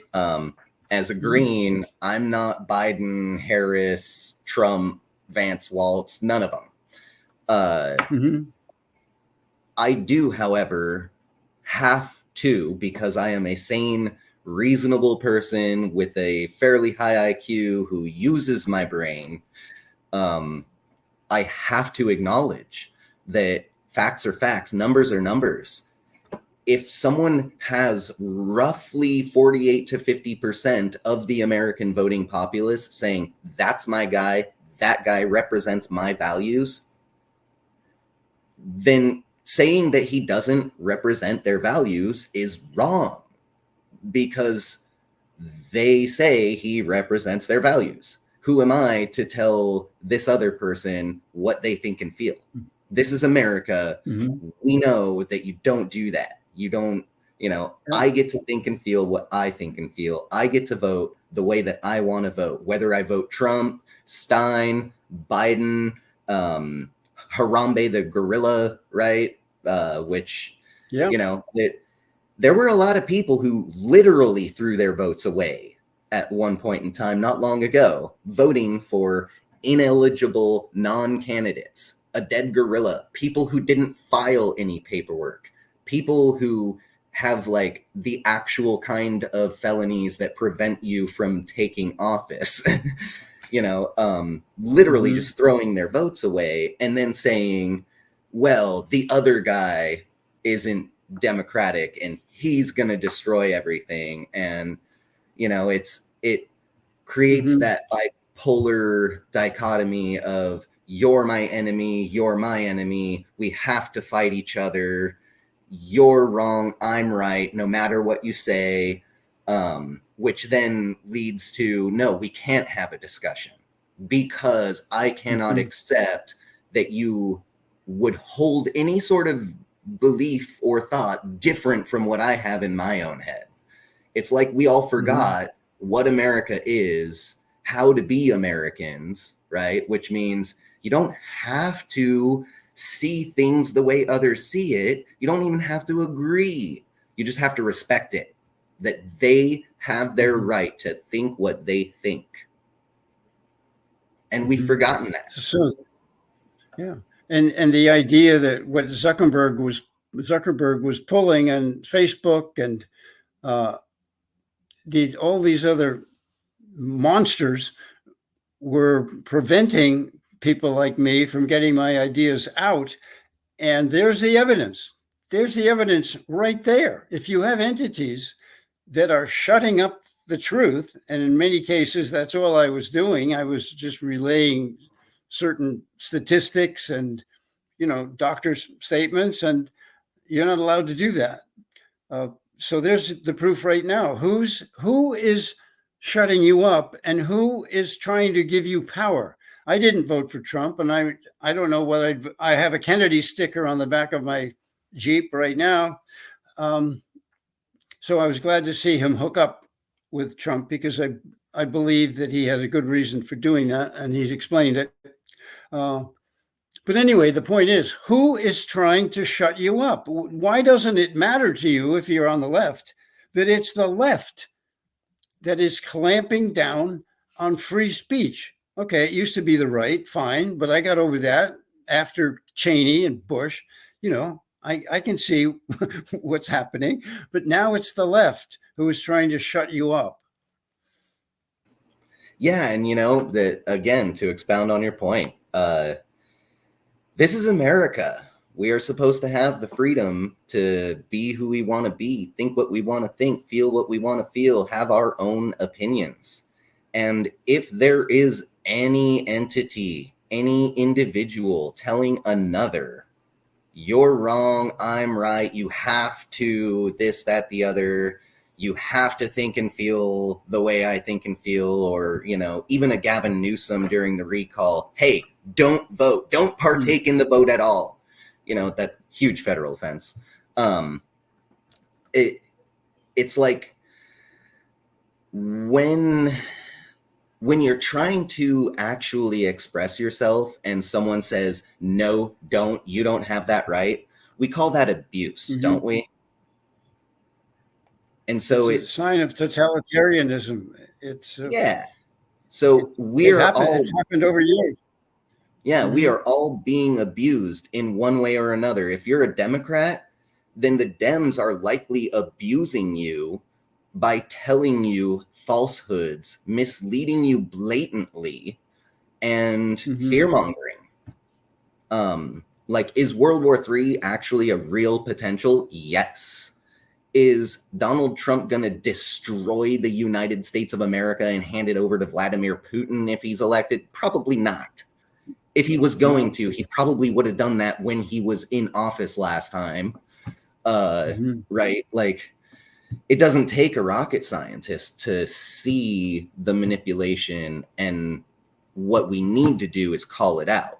As a Green, I'm not Biden, Harris, Trump, Vance, Waltz, none of them. I do, however, have to, because I am a sane, reasonable person with a fairly high IQ who uses my brain. I have to acknowledge that facts are facts, numbers are numbers. if someone has roughly 48 to 50% of the American voting populace saying, that's my guy, that guy represents my values, then saying that he doesn't represent their values is wrong, because they say he represents their values. Who am I to tell this other person what they think and feel? This is America. Mm-hmm. We know that you don't do that. You don't, I get to think and feel what I think and feel. I get to vote the way that I want to vote, whether I vote Trump, Stein, Biden, Harambe the gorilla, right? Which, there were a lot of people who literally threw their votes away at one point in time, not long ago, voting for ineligible non-candidates, a dead gorilla, people who didn't file any paperwork, people who have like the actual kind of felonies that prevent you from taking office, literally just throwing their votes away and then saying, well, the other guy isn't democratic and he's going to destroy everything. And, it creates that bipolar dichotomy of you're my enemy, you're my enemy. We have to fight each other. You're wrong, I'm right, no matter what you say, which then leads to, no, we can't have a discussion because I cannot accept that you would hold any sort of belief or thought different from what I have in my own head. It's like we all forgot what America is, how to be Americans, right? Which means you don't have to see things the way others see it. You don't even have to agree. You just have to respect it, that they have their right to think what they think. And we've forgotten that. So, yeah. And the idea that what Zuckerberg was pulling on Facebook and all these other monsters were preventing people like me from getting my ideas out. And there's the evidence. There's the evidence right there. If you have entities that are shutting up the truth, and in many cases, that's all I was doing. I was just relaying certain statistics and, doctors' statements, and you're not allowed to do that. So there's the proof right now. Who is shutting you up and who is trying to give you power? I didn't vote for Trump, and I don't know what I have a Kennedy sticker on the back of my Jeep right now. So I was glad to see him hook up with Trump because I believe that he had a good reason for doing that, and he's explained it. But anyway, the point is, who is trying to shut you up? Why doesn't it matter to you if you're on the left that it's the left that is clamping down on free speech? Okay, it used to be the right, fine, but I got over that after Cheney and Bush. I can see what's happening, but now it's the left who is trying to shut you up. Yeah, and that, again, to expound on your point, this is America. We are supposed to have the freedom to be who we want to be, think what we want to think, feel what we want to feel, have our own opinions. And if there is any entity, any individual telling another, you're wrong, I'm right, you have to this, that, the other, you have to think and feel the way I think and feel, or, even a Gavin Newsom during the recall, hey, don't vote, don't partake in the vote at all. That huge federal offense. It's like when you're trying to actually express yourself and someone says, no, you don't have that right, we call that abuse, don't we? And so it's a sign of totalitarianism. It's yeah. So it happened over years. Yeah, we are all being abused in one way or another. If you're a Democrat, then the Dems are likely abusing you by telling you falsehoods, misleading you blatantly, and fear-mongering. Is World War III actually a real potential? Yes. Is Donald Trump going to destroy the United States of America and hand it over to Vladimir Putin if he's elected? Probably not. If he was going to, he probably would have done that when he was in office last time. Right? Like, it doesn't take a rocket scientist to see the manipulation, and what we need to do is call it out.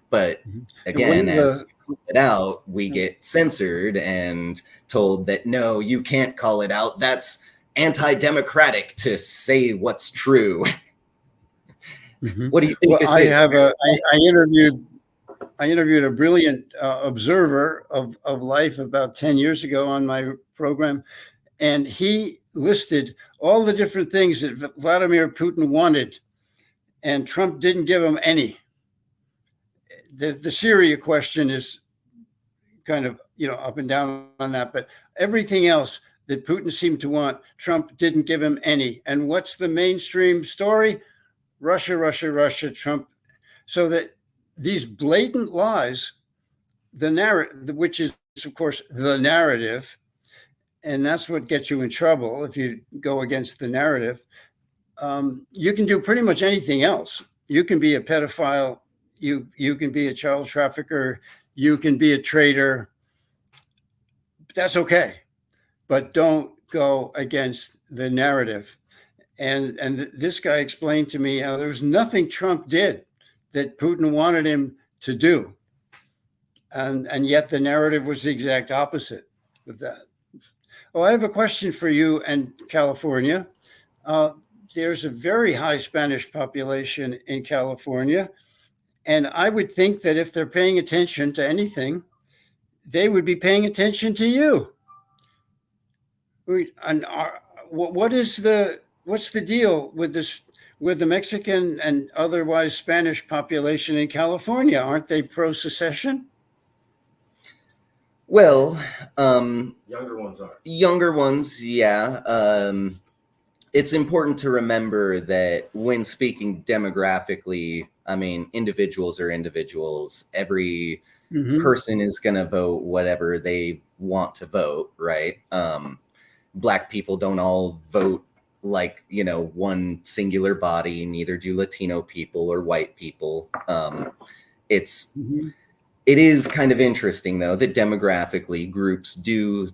But again, as we call it out, we get censored and told that, no, you can't call it out. That's anti-democratic to say what's true. What do you think? Well, I interviewed a brilliant observer of life about 10 years ago on my program, and he listed all the different things that Vladimir Putin wanted, and Trump didn't give him any. The Syria question is kind of, up and down on that, but everything else that Putin seemed to want, Trump didn't give him any. And what's the mainstream story? Russia, Russia, Russia, Trump. So that these blatant lies, the narrative, which is, of course, the narrative, and that's what gets you in trouble if you go against the narrative. You can do pretty much anything else. You can be a pedophile. You can be a child trafficker. You can be a traitor. That's okay, but don't go against the narrative. And this guy explained to me how there was nothing Trump did that Putin wanted him to do, and yet the narrative was the exact opposite of that. Oh, I have a question for you and California. There's a very high Spanish population in California, and I would think that if they're paying attention to anything, they would be paying attention to you. And what's the deal with this, with the Mexican and otherwise Spanish population in California? Aren't they pro-secession? Well, younger ones are. Younger ones, yeah. It's important to remember that when speaking demographically, I mean, individuals are individuals. Every person is going to vote whatever they want to vote, right? Black people don't all vote like, one singular body. Neither do Latino people or white people. It is kind of interesting, though, that demographically groups do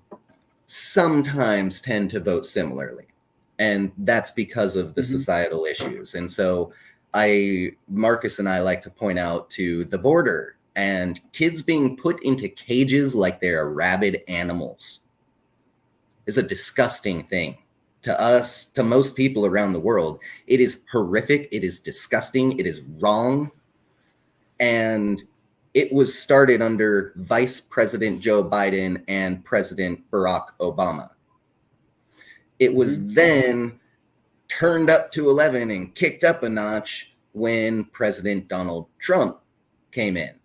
sometimes tend to vote similarly. And that's because of the societal issues. And so Marcus and I like to point out to the border and kids being put into cages like they're rabid animals is a disgusting thing. To us, to most people around the world, it is horrific. It is disgusting. It is wrong. And it was started under Vice President Joe Biden and President Barack Obama. It was then turned up to 11 and kicked up a notch when President Donald Trump came in.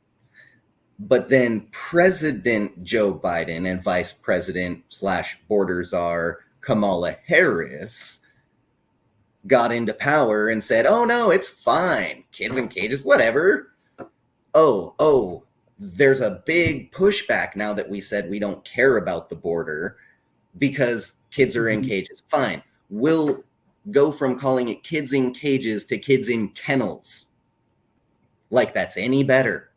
But then President Joe Biden and Vice President / border czar Kamala Harris got into power and said, oh, no, it's fine. Kids in cages, whatever. Oh, there's a big pushback now that we said we don't care about the border because kids are in cages. Fine. We'll go from calling it kids in cages to kids in kennels. Like that's any better.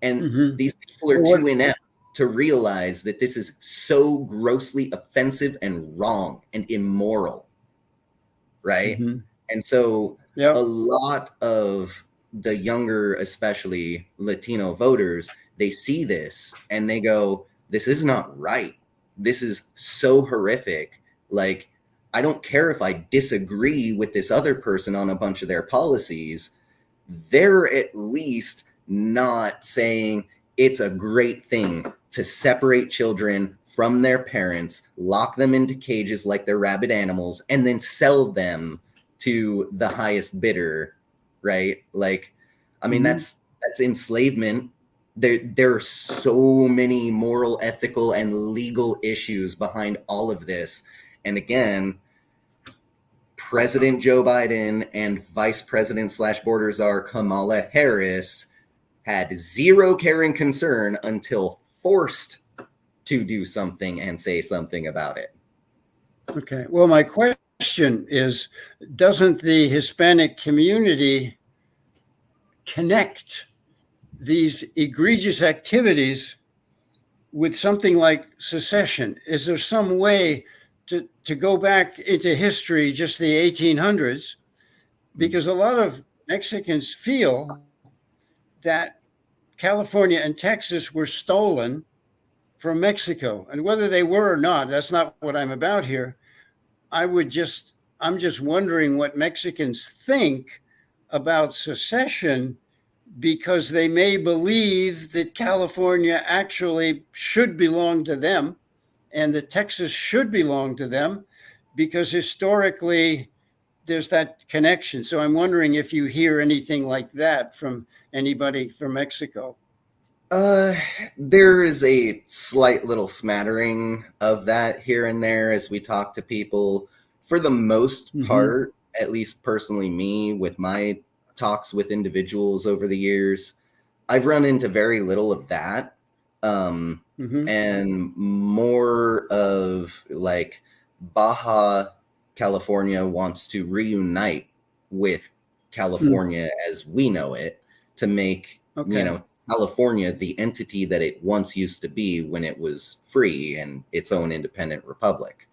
And these people are too inept to realize that this is so grossly offensive and wrong and immoral. Right? And so a lot of the younger, especially Latino voters, they see this and they go, this is not right. This is so horrific. Like, I don't care if I disagree with this other person on a bunch of their policies. They're at least not saying it's a great thing to separate children from their parents, lock them into cages like they're rabid animals, and then sell them to the highest bidder, right? Like, I mean, that's enslavement. There are so many moral, ethical, and legal issues behind all of this. And again, President Joe Biden and Vice President / border czar Kamala Harris had zero care and concern until forced to do something and say something about it. Okay. Well, my question is, doesn't the Hispanic community connect these egregious activities with something like secession? Is there some way to go back into history, just the 1800s? Because a lot of Mexicans feel that California and Texas were stolen from Mexico. And whether they were or not, that's not what I'm about here. I'm just wondering what Mexicans think about secession, because they may believe that California actually should belong to them and that Texas should belong to them, because historically there's that connection. So I'm wondering if you hear anything like that from anybody from Mexico. There is a slight little smattering of that here and there as we talk to people. For the most part, at least personally me, with my talks with individuals over the years, I've run into very little of that. And more of like Baja California wants to reunite with California as we know it, to make, California the entity that it once used to be when it was free and its own independent republic.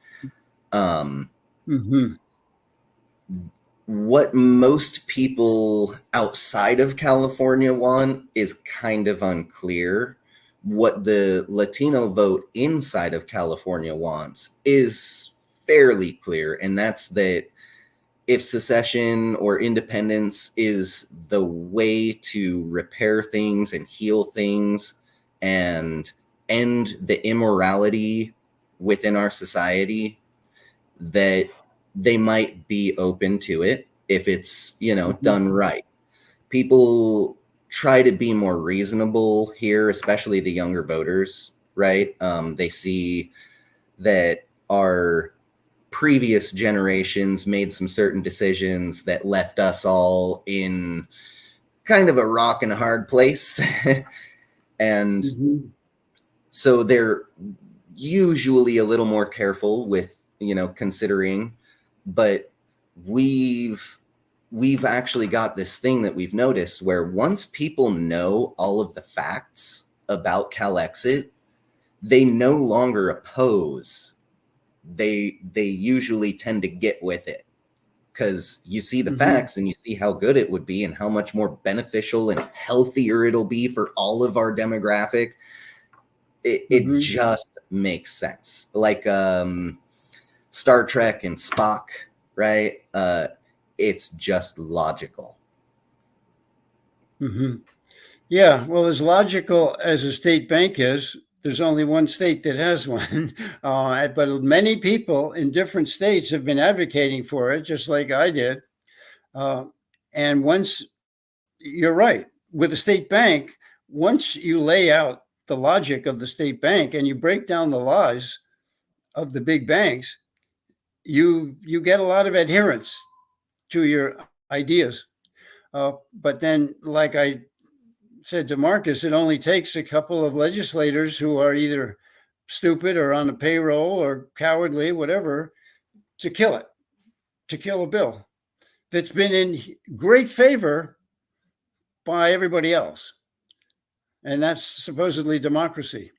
What most people outside of California want is kind of unclear. What the Latino vote inside of California wants is fairly clear, and that's that if secession or independence is the way to repair things and heal things and end the immorality within our society, that they might be open to it if it's, done right. People try to be more reasonable here, especially the younger voters, right? They see that our previous generations made some certain decisions that left us all in kind of a rock and a hard place. And so they're usually a little more careful with, considering, but we've actually got this thing that we've noticed where once people know all of the facts about Calexit, they no longer oppose. They usually tend to get with it because you see the facts and you see how good it would be and how much more beneficial and healthier it'll be for all of our demographic. It just makes sense. Like Star Trek and Spock, right? It's just logical. Yeah, well, as logical as a state bank is, there's only one state that has one. But many people in different states have been advocating for it, just like I did. And once, you're right, with the state bank, once you lay out the logic of the state bank and you break down the lies of the big banks, you get a lot of adherence to your ideas. But then, like I said to Marcus, it only takes a couple of legislators who are either stupid or on the payroll or cowardly, whatever, to kill it, to kill a bill that's been in great favor by everybody else. And that's supposedly democracy.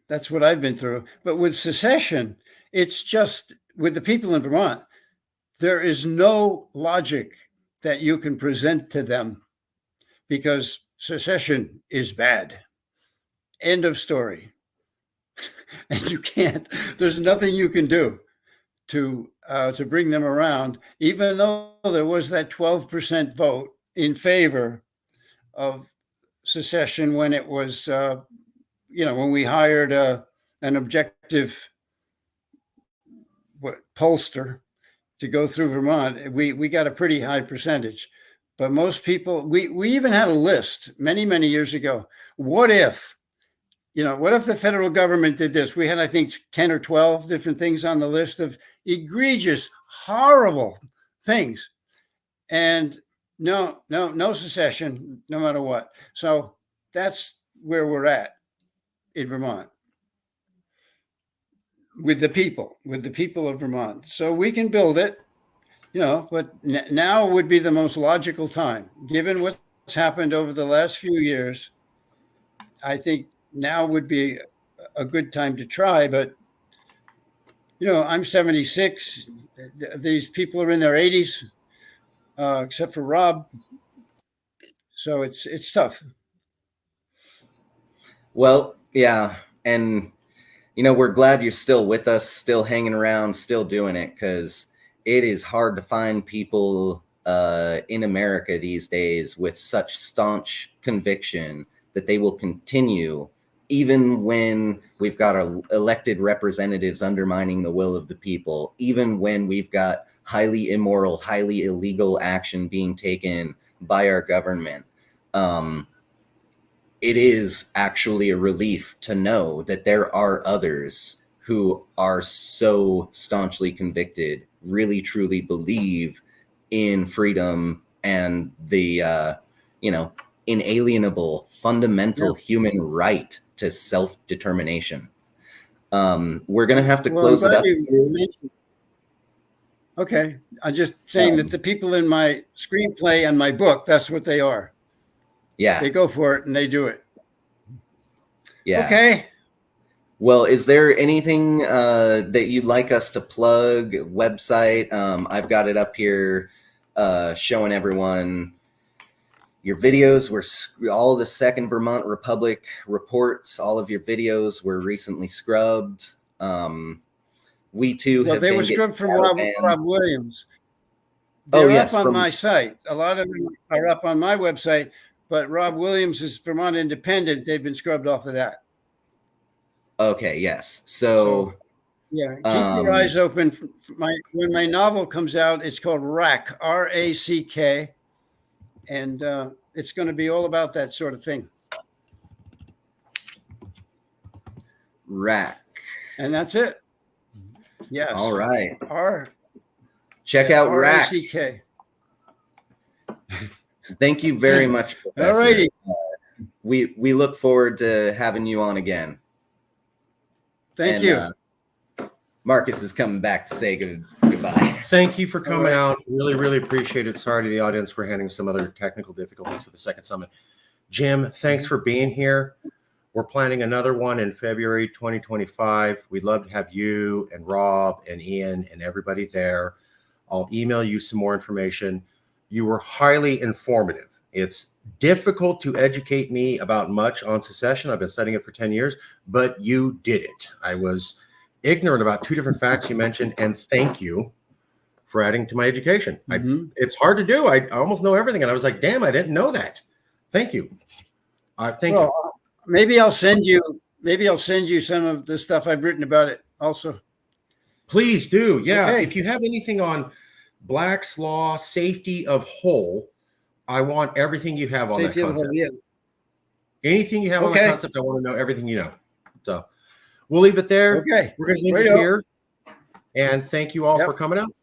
That's what I've been through. But with secession, it's just with the people in Vermont, there is no logic that you can present to them because secession is bad. End of story. And you can't, there's nothing you can do to bring them around, even though there was that 12% vote in favor of secession when it was, when we hired an objective pollster to go through Vermont, we got a pretty high percentage. But most people, we even had a list many, many years ago. What if the federal government did this? We had, I think, 10 or 12 different things on the list of egregious, horrible things. And no secession, no matter what. So that's where we're at in Vermont with the people of Vermont. So we can build it, but now would be the most logical time, given what's happened over the last few years. I think now would be a good time to try, but I'm 76. These people are in their 80s, except for Rob. So it's tough. Well, yeah. And, we're glad you're still with us, still hanging around, still doing it, because it is hard to find people in America these days with such staunch conviction that they will continue, even when we've got our elected representatives undermining the will of the people, even when we've got highly immoral, highly illegal action being taken by our government. It is actually a relief to know that there are others who are so staunchly convicted, really truly believe in freedom and the, inalienable, fundamental human right to self-determination. We're going to have to close it up. Okay. I'm just saying that the people in my screenplay and my book, that's what they are. Yeah. They go for it and they do it. Yeah. Okay. Well, is there anything that you'd like us to plug? Website? I've got it up here showing everyone your videos. All the Second Vermont Republic reports, all of your videos were recently scrubbed. We too have they were scrubbed from Rob Williams. They're up on my site. A lot of them are up on my website, but Rob Williams is Vermont Independent. They've been scrubbed off of that. Okay, yes. So yeah, keep your eyes open. When my novel comes out, it's called RACK, R-A-C-K, and it's going to be all about that sort of thing. RACK. And that's it. Yes. All right. Check out RACK. R-A-C-K. Thank you very much, Professor. All righty. We look forward to having you on again. Thank you. Marcus is coming back to say goodbye. Thank you for coming out. Really, really appreciate it. Sorry to the audience. We're having some other technical difficulties with the second summit. Jim, thanks for being here. We're planning another one in February 2025. We'd love to have you and Rob and Ian and everybody there. I'll email you some more information. You were highly informative. It's difficult to educate me about much on secession. I've been studying it for 10 years, but you did it. I was ignorant about two different facts you mentioned, and thank you for adding to my education. It's hard to do. I almost know everything, and I was like, damn, I didn't know that. Thank you. Thank you. Maybe I'll send you some of the stuff I've written about it also. Please do. Yeah. Okay. If you have anything on Black's Law, safety of whole, I want everything you have on safety that concept. Anything you have on that concept, I want to know everything you know. So we'll leave it there. Okay. We're going to leave it here. And thank you all for coming out.